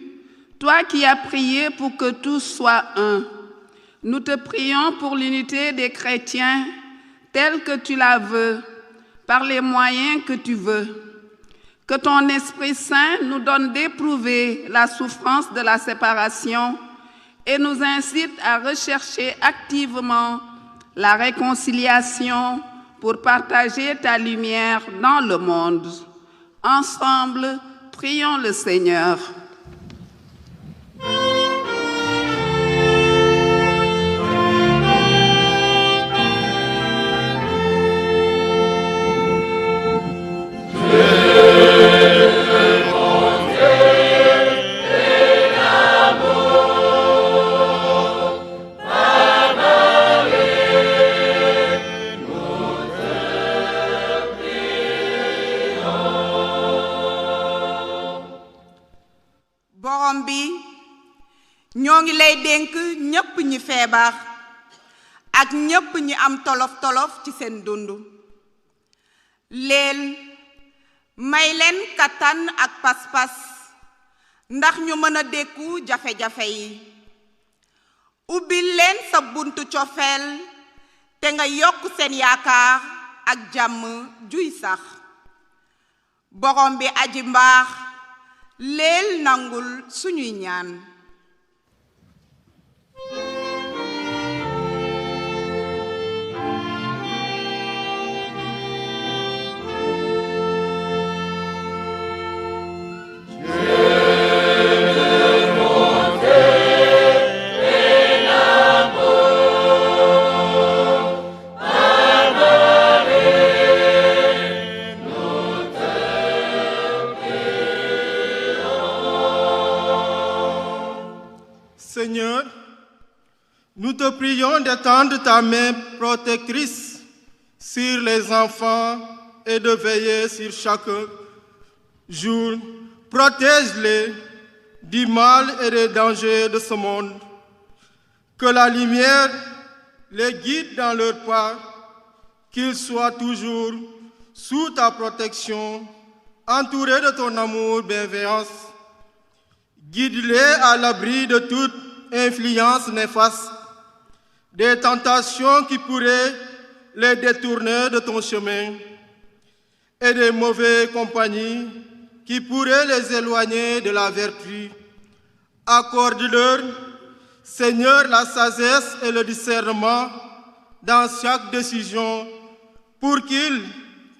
toi qui as prié pour que tous soient un, nous te prions pour l'unité des chrétiens telle que tu la veux, par les moyens que tu veux. Que ton Esprit Saint nous donne d'éprouver la souffrance de la séparation et nous incite à rechercher activement la réconciliation pour partager ta lumière dans le monde. Ensemble, prions le Seigneur. ñoo ngi lay dénk ñépp ñi feebar ak ñépp ñi am tolof-tolof ci seen dund may leen kattan ak pas-pas ndax ñu mën a dékku jafe-jafe yi ubbil leen sa buntu cofeel te nga yokk seen yaakaar ak jàmm juy sax borom bi aji mbaax nangul suñuy ñaan. Seigneur, nous te prions d'étendre ta main protectrice sur les enfants et de veiller sur chaque jour. Protège-les du mal et des dangers de ce monde. Que la lumière les guide dans leur pas, qu'ils soient toujours sous ta protection, entourés de ton amour, bienveillance. Guide-les à l'abri de toute influence néfaste, des tentations qui pourraient les détourner de ton chemin et des mauvaises compagnies qui pourraient les éloigner de la vertu. Accorde-leur, Seigneur, la sagesse et le discernement dans chaque décision pour qu'ils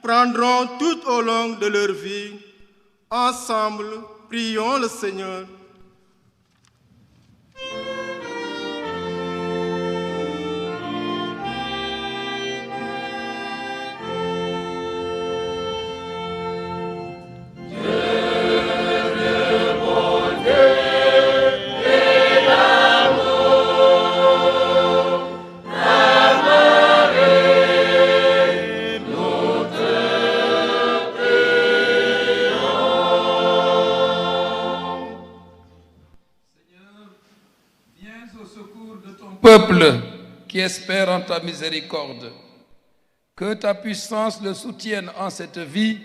prendront tout au long de leur vie. Ensemble, prions le Seigneur. Peuple qui espère en ta miséricorde, que ta puissance le soutienne en cette vie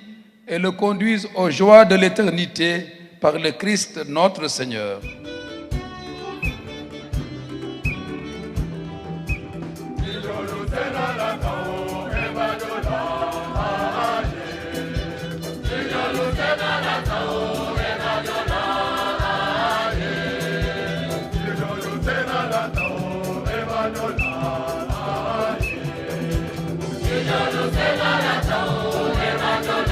et le conduise aux joies de l'éternité par le Christ notre Seigneur. Eva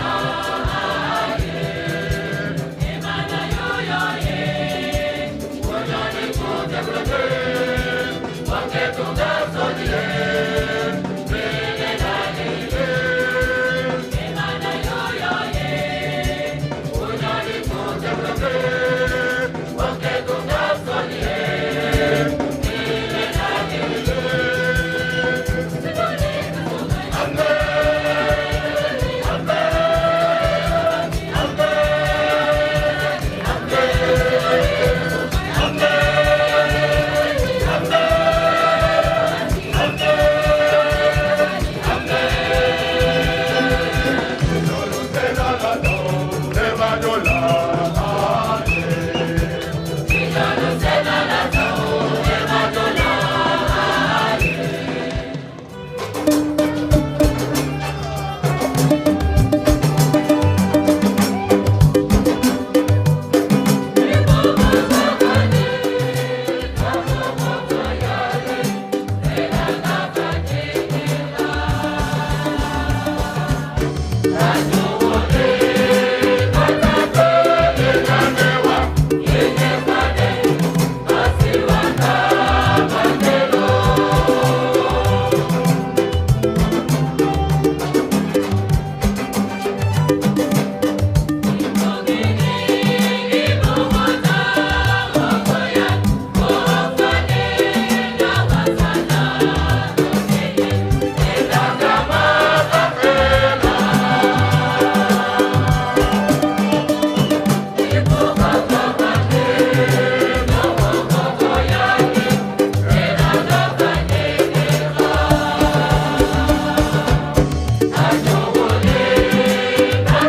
Thank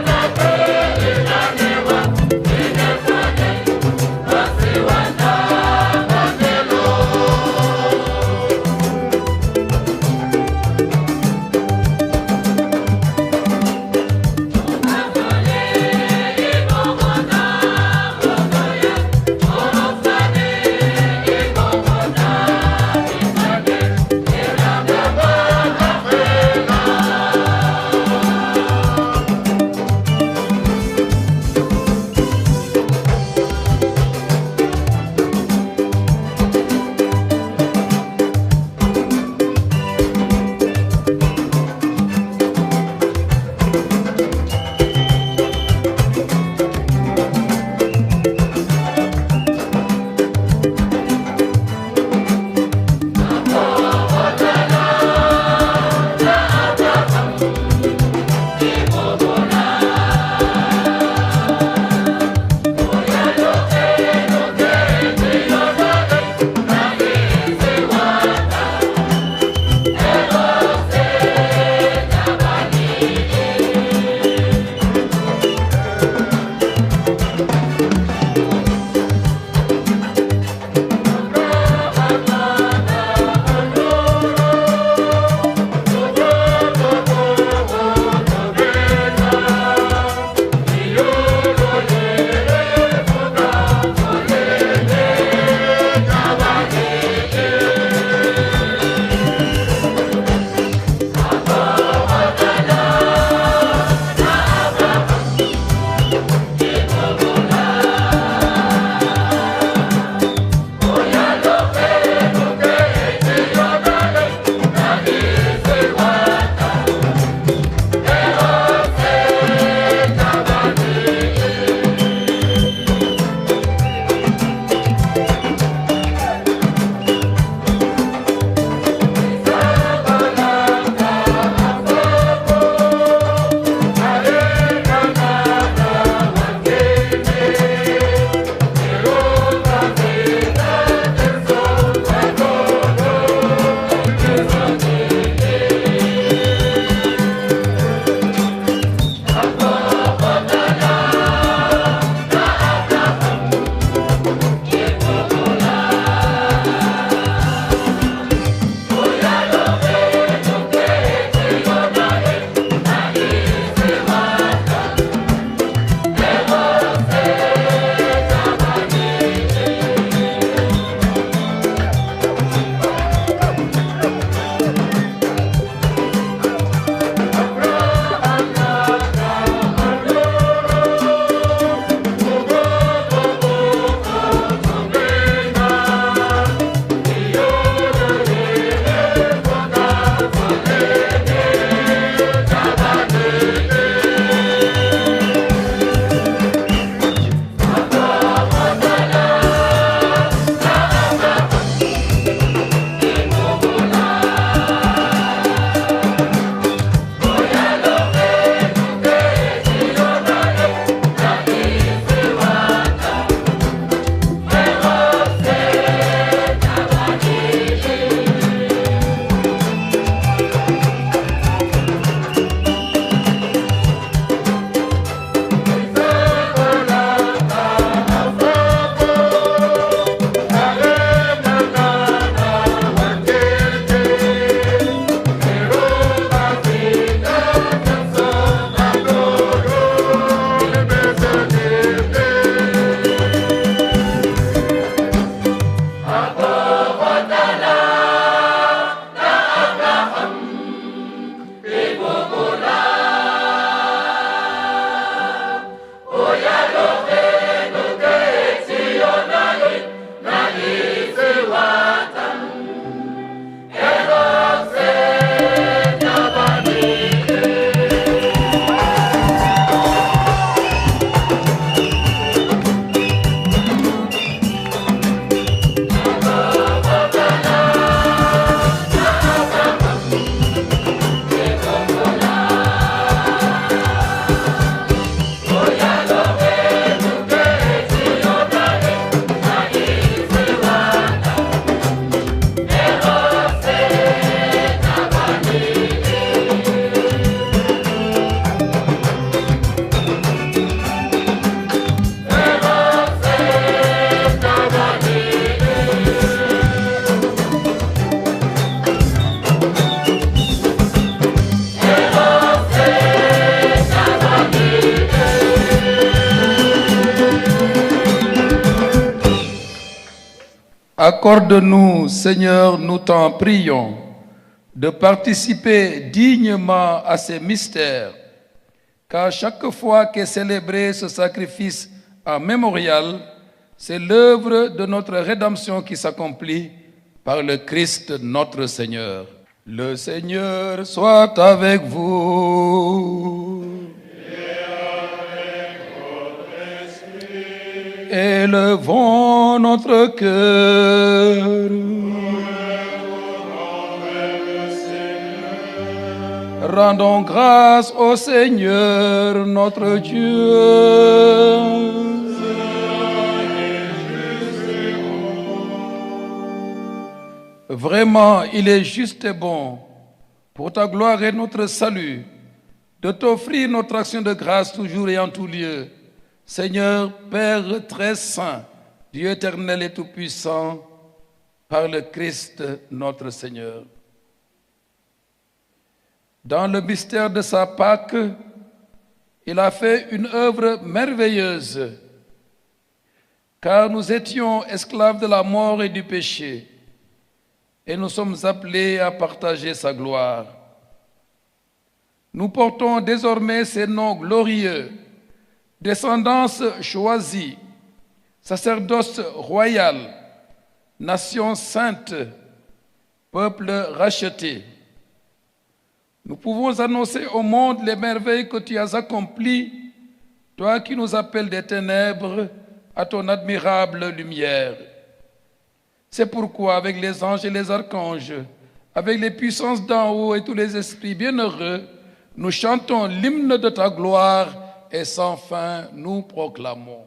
you. Accorde-nous, Seigneur, nous t'en prions, de participer dignement à ces mystères, car chaque fois qu'est célébré ce sacrifice en mémorial, c'est l'œuvre de notre rédemption qui s'accomplit par le Christ notre Seigneur. Le Seigneur soit avec vous. Élevons notre cœur. Rendons grâce au Seigneur notre Dieu. Vraiment, il est juste et bon, pour ta gloire et notre salut, de t'offrir notre action de grâce toujours et en tout lieu. Seigneur, Père très saint, Dieu éternel et tout-puissant, par le Christ notre Seigneur. Dans le mystère de sa Pâque, il a fait une œuvre merveilleuse, car nous étions esclaves de la mort et du péché, et nous sommes appelés à partager sa gloire. Nous portons désormais ces noms glorieux, descendance choisie, sacerdoce royal, nation sainte, peuple racheté. Nous pouvons annoncer au monde les merveilles que tu as accomplies, toi qui nous appelles des ténèbres à ton admirable lumière. C'est pourquoi, avec les anges et les archanges, avec les puissances d'en haut et tous les esprits bienheureux, nous chantons l'hymne de ta gloire et sans fin nous proclamons.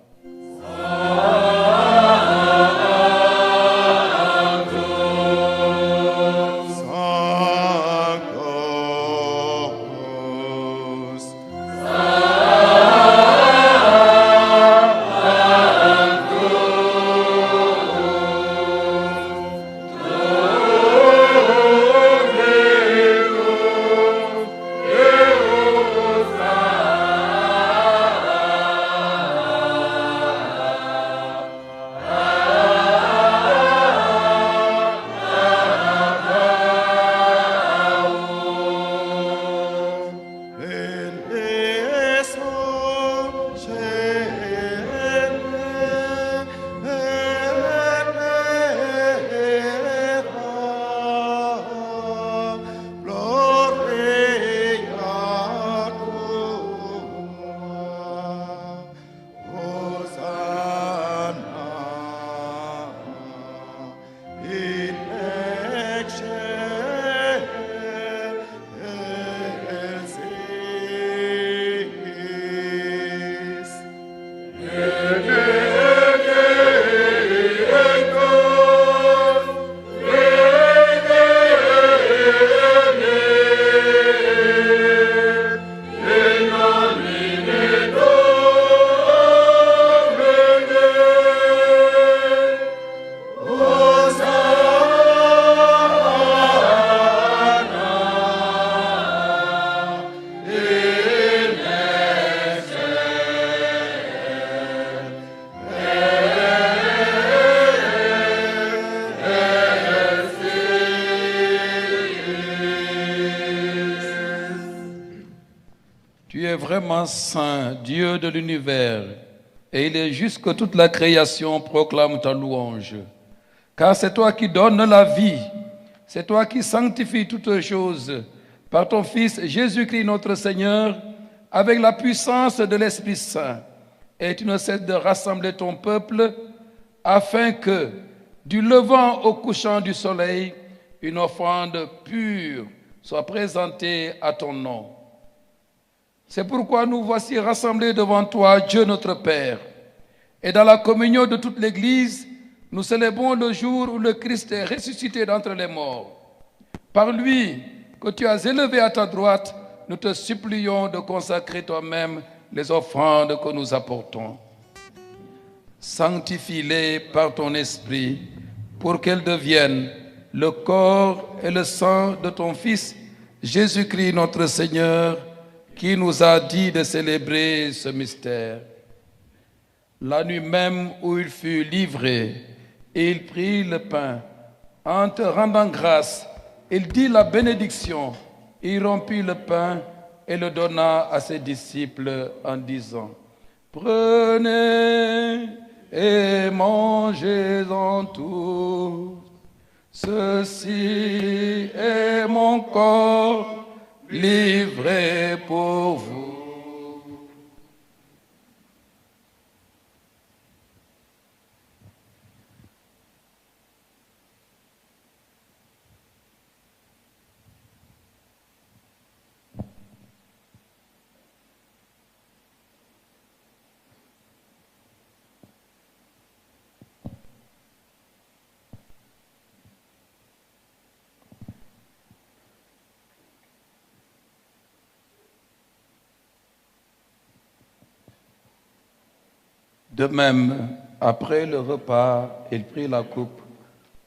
Saint, Dieu de l'univers, et il est juste que toute la création proclame ta louange. Car c'est toi qui donnes la vie, c'est toi qui sanctifies toutes choses par ton Fils Jésus-Christ notre Seigneur, avec la puissance de l'Esprit Saint. Et tu ne cesses de rassembler ton peuple afin que, du levant au couchant du soleil, une offrande pure soit présentée à ton nom. C'est pourquoi nous voici rassemblés devant toi, Dieu notre Père. Et dans la communion de toute l'Église, nous célébrons le jour où le Christ est ressuscité d'entre les morts. Par lui, que tu as élevé à ta droite, nous te supplions de consacrer toi-même les offrandes que nous apportons. Sanctifie-les par ton esprit pour qu'elles deviennent le corps et le sang de ton Fils, Jésus-Christ notre Seigneur, qui nous a dit de célébrer ce mystère. La nuit même où il fut livré, Et il prit le pain. En te rendant grâce, il dit la bénédiction. Il rompit le pain et le donna à ses disciples en disant, « Prenez et mangez-en tous. Ceci est mon corps livré pour vous. » De même, après le repas, il prit la coupe.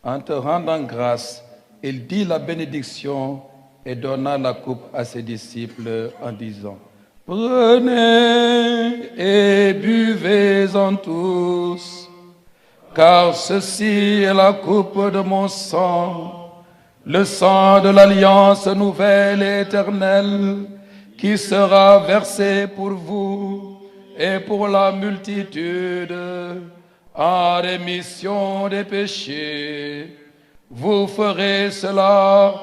En te rendant grâce, il dit la bénédiction et donna la coupe à ses disciples en disant, « Prenez et buvez-en tous, car ceci est la coupe de mon sang, le sang de l'alliance nouvelle et éternelle, qui sera versé pour vous et pour la multitude en rémission des péchés. Vous ferez cela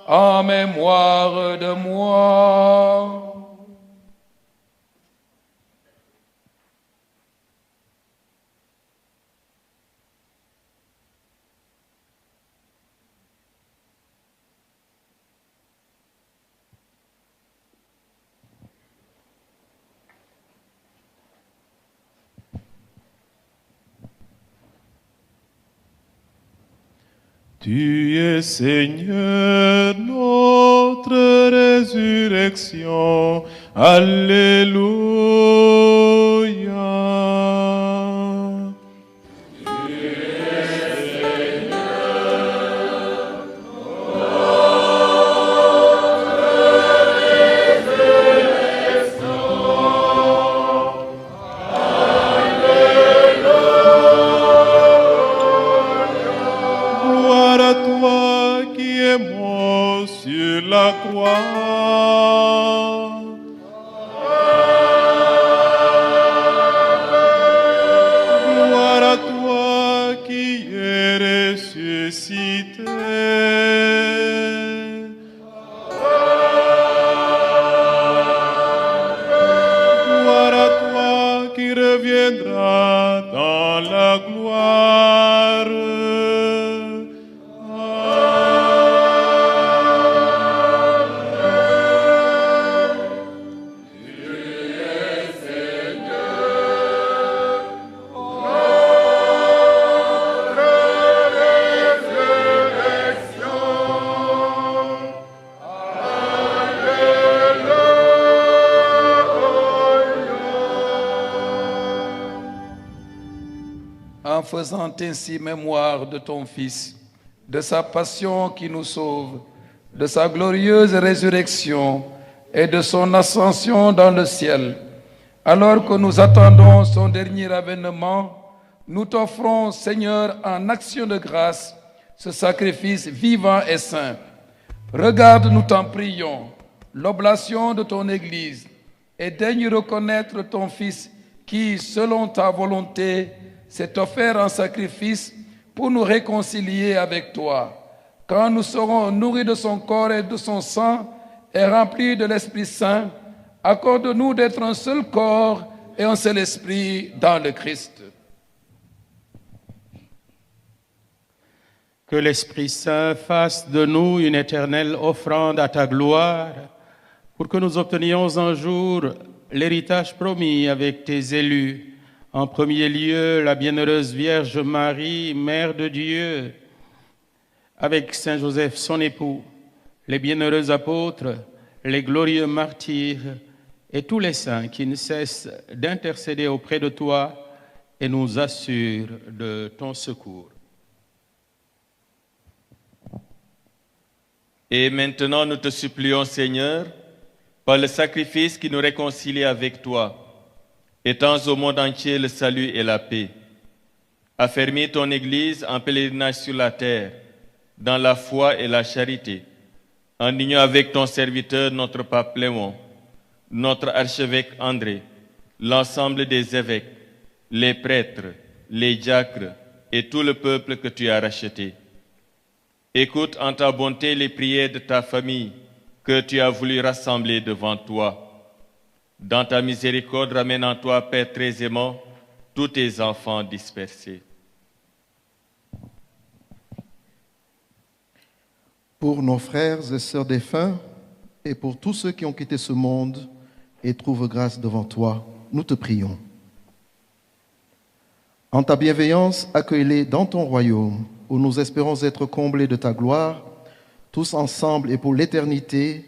en mémoire de moi. » Tu es Seigneur, notre résurrection. Alléluia. Tu es Seigneur, notre résurrection. Gloire à toi qui es mort sur la croix. Gloire à toi qui es ressuscité. Gloire à toi qui reviendra dans la gloire. En faisant ainsi mémoire de ton Fils, de sa passion qui nous sauve, de sa glorieuse résurrection et de son ascension dans le ciel, alors que nous attendons son dernier avènement, nous t'offrons, Seigneur, en action de grâce, ce sacrifice vivant et saint. Regarde, nous t'en prions, l'oblation de ton Église et daigne reconnaître ton Fils qui, selon ta volonté, s'est offert en sacrifice pour nous réconcilier avec toi. Quand nous serons nourris de son corps et de son sang et remplis de l'Esprit Saint, accorde-nous d'être un seul corps et un seul esprit dans le Christ. Que l'Esprit Saint fasse de nous une éternelle offrande à ta gloire, pour que nous obtenions un jour l'héritage promis avec tes élus. En premier lieu, la bienheureuse Vierge Marie, Mère de Dieu, avec Saint Joseph, son époux, les bienheureux apôtres, les glorieux martyrs et tous les saints qui ne cessent d'intercéder auprès de toi et nous assurent de ton secours. Et maintenant, nous te supplions, Seigneur, par le sacrifice qui nous réconcilie avec toi, étends au monde entier le salut et la paix. Affermis ton Église en pèlerinage sur la terre, dans la foi et la charité, en union avec ton serviteur, notre pape Léon, notre archevêque André, l'ensemble des évêques, les prêtres, les diacres et tout le peuple que tu as racheté. Écoute en ta bonté les prières de ta famille que tu as voulu rassembler devant toi. Dans ta miséricorde, ramène en toi, Père très aimant, tous tes enfants dispersés. Pour nos frères et sœurs défunts et pour tous ceux qui ont quitté ce monde et trouvent grâce devant toi, nous te prions. En ta bienveillance, accueille-les dans ton royaume, où nous espérons être comblés de ta gloire, tous ensemble et pour l'éternité,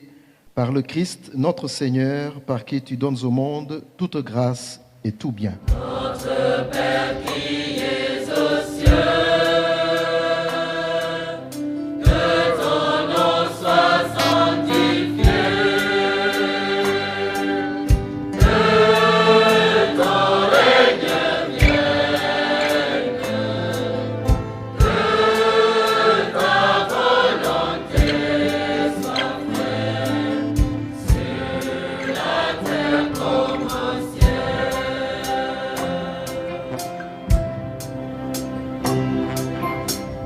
par le Christ, notre Seigneur, par qui tu donnes au monde toute grâce et tout bien. Notre Père qui es aux cieux, que ton nom soit sanctifié, que ton règne vienne, que ta volonté soit faite sur la terre comme au ciel.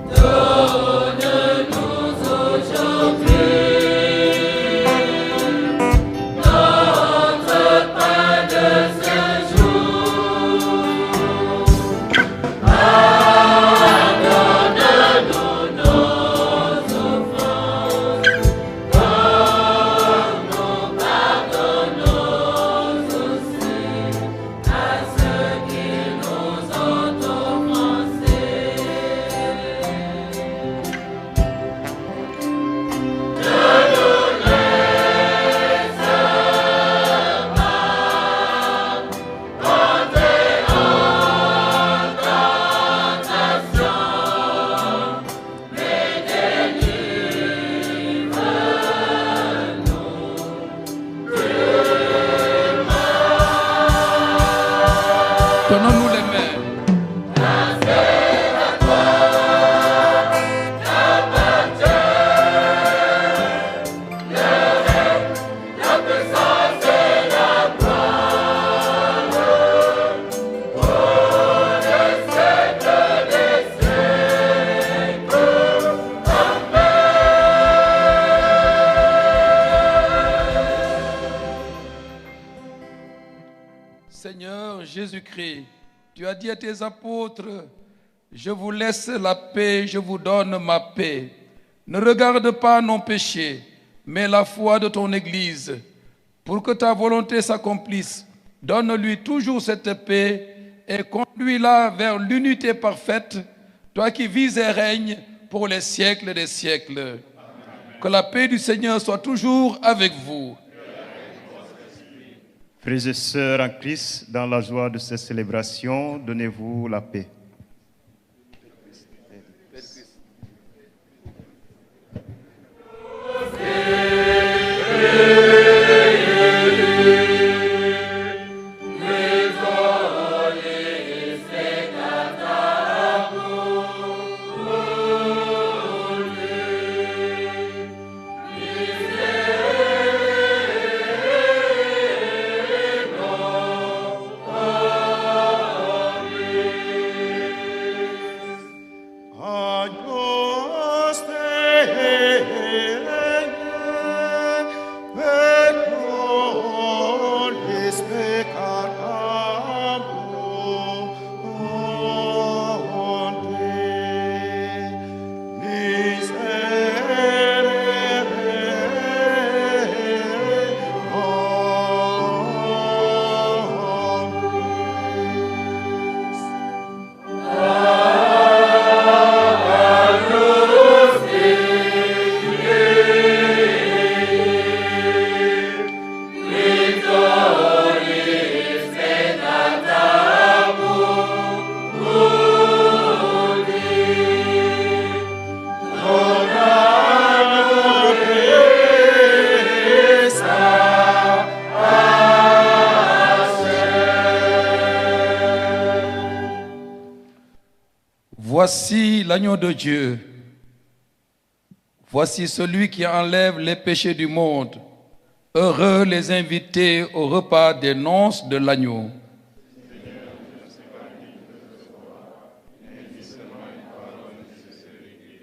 Donne-nous aujourd'hui notre pain de ce jour. Pardonne-nous nos offenses, comme nous pardonnons aussi à ceux qui nous ont offensés. Donnons-nous les mains. La puissance et la gloire pour les siècles des siècles. Seigneur Jésus-Christ, tu as dit à tes apôtres, je vous laisse la paix, je vous donne ma paix. Ne regarde pas nos péchés, mais la foi de ton Église. Pour que ta volonté s'accomplisse, donne-lui toujours cette paix et conduis-la vers l'unité parfaite, toi qui vis et règnes pour les siècles des siècles. Que la paix du Seigneur soit toujours avec vous. Frères et sœurs en Christ, dans la joie de cette célébration, donnez-vous la paix. Voici l'agneau de Dieu. Voici celui qui enlève les péchés du monde. Heureux les invités au repas des noces de l'agneau.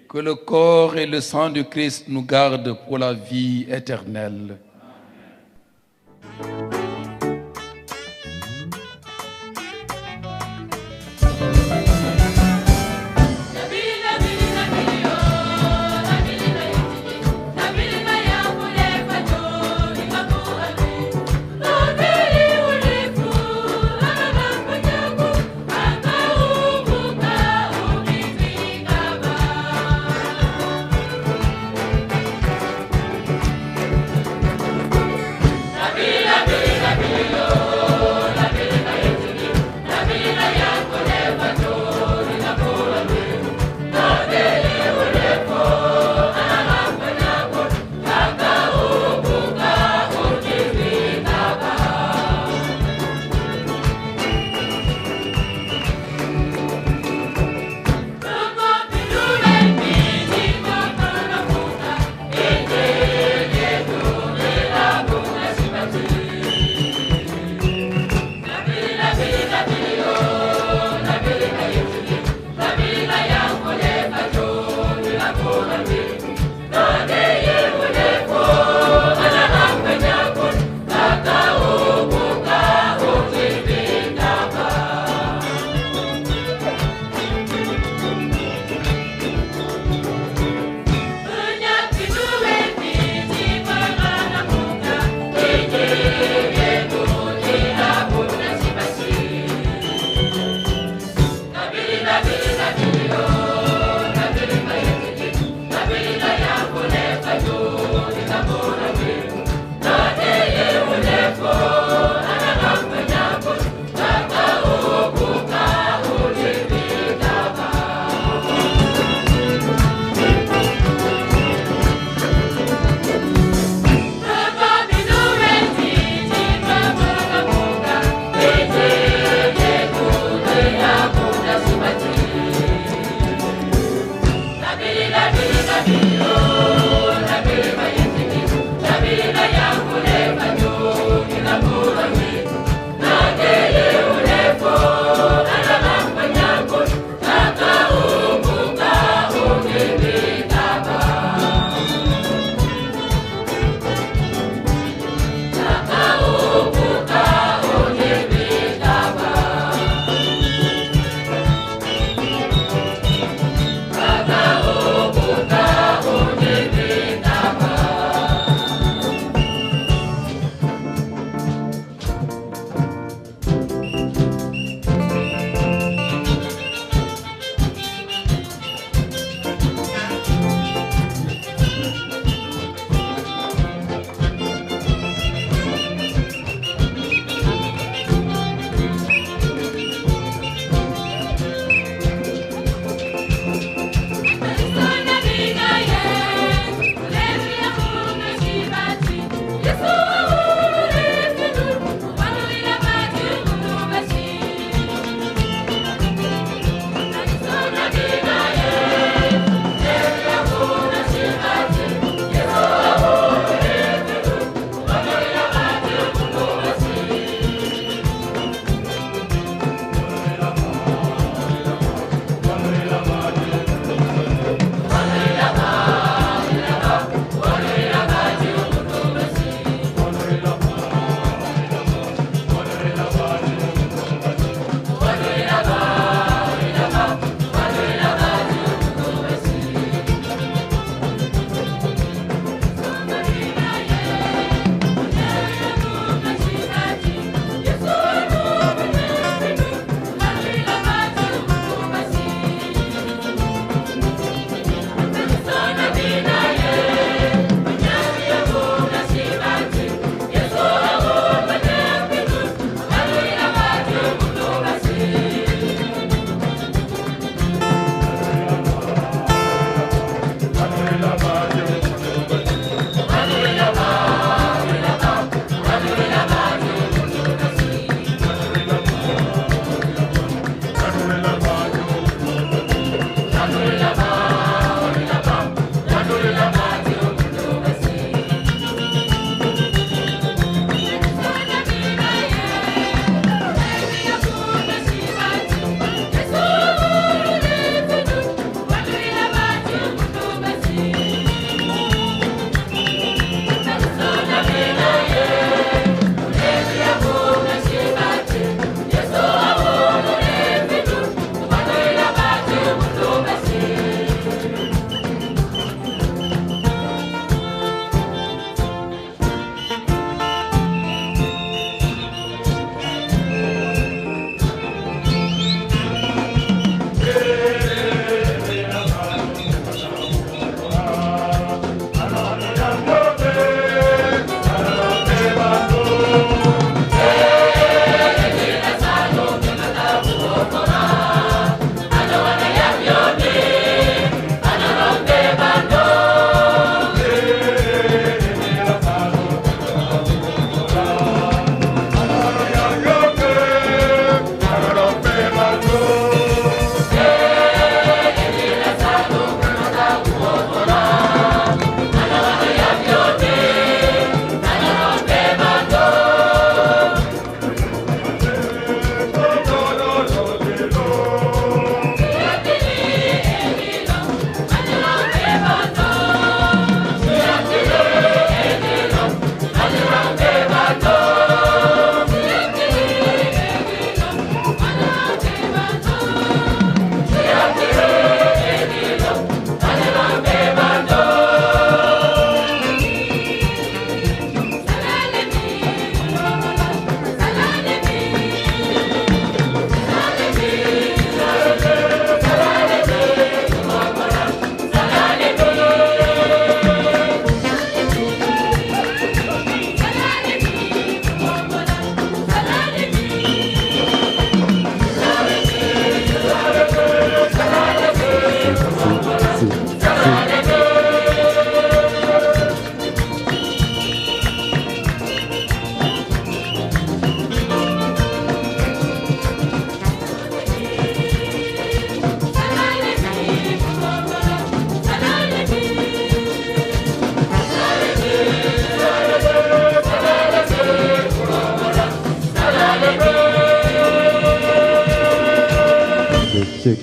Que le corps et le sang du Christ nous gardent pour la vie éternelle.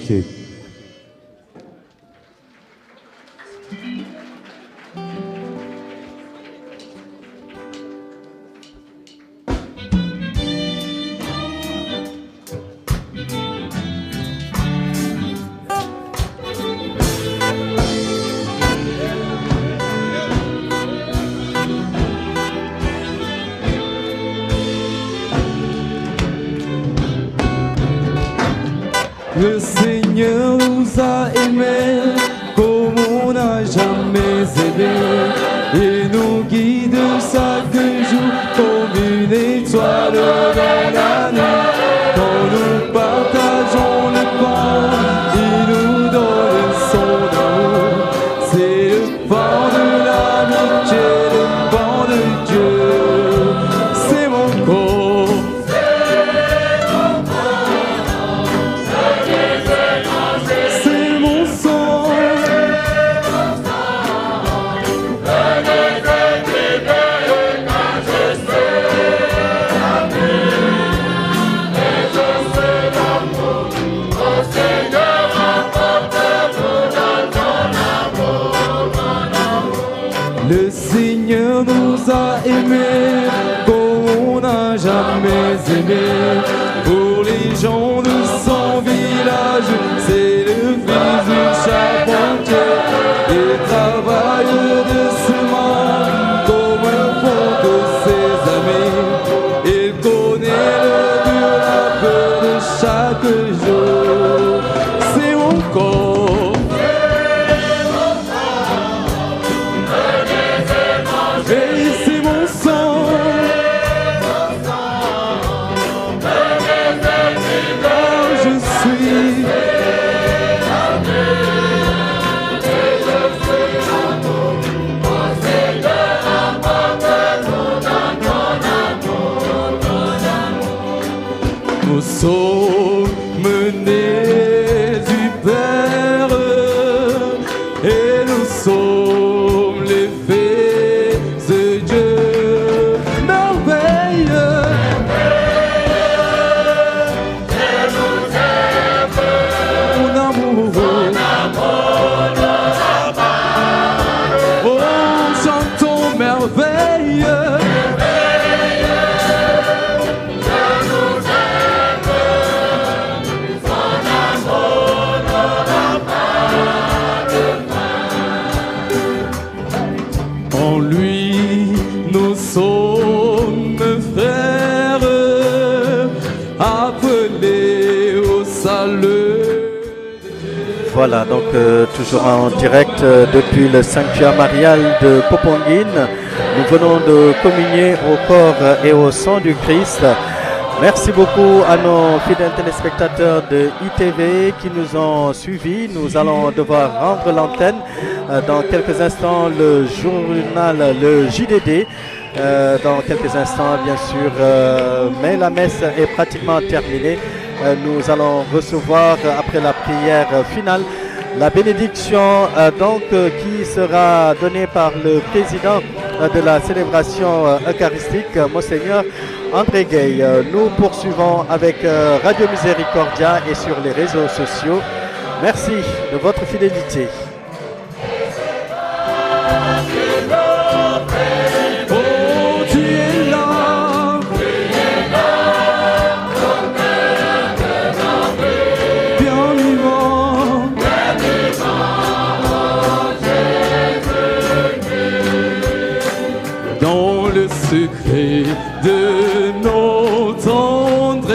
communiquer. Le Seigneur nous a aimés comme on n'a jamais aimé et nous guide chaque jour comme une étoile dans la nuit. Quand nous partageons le pain, il nous donne son amour. C'est le pain de l'amitié, le pain de Dieu. C'est mon corps. Le Seigneur nous a aimés comme on n'a jamais aimé. Pour les gens de son village, c'est le fils du charpentier. Il travaille de semence comme un fond de ses amis. Il connaît le dur labeur de chaque jour. C'est mon corps. Nous sommes nés du Père et nous sommes les fils de Dieu. Merveilleux, Dieu nous aime, mon amour, oh, chantons merveilleux. En lui, nous sommes frères, appelés au salut. Voilà, donc toujours en direct depuis le sanctuaire marial de Poponguine. Nous venons de communier au corps et au sang du Christ. Merci beaucoup à nos fidèles téléspectateurs de ITV qui nous ont suivis. Nous allons devoir rendre l'antenne. Dans quelques instants, le journal, le JDD. Dans quelques instants, bien sûr, mais la messe est pratiquement terminée. Nous allons recevoir, après la prière finale, la bénédiction qui sera donnée par le président de la célébration eucharistique, Monseigneur André Gay. Nous poursuivons avec Radio Miséricordia et sur les réseaux sociaux. Merci de votre fidélité. Secret de nos tendresses,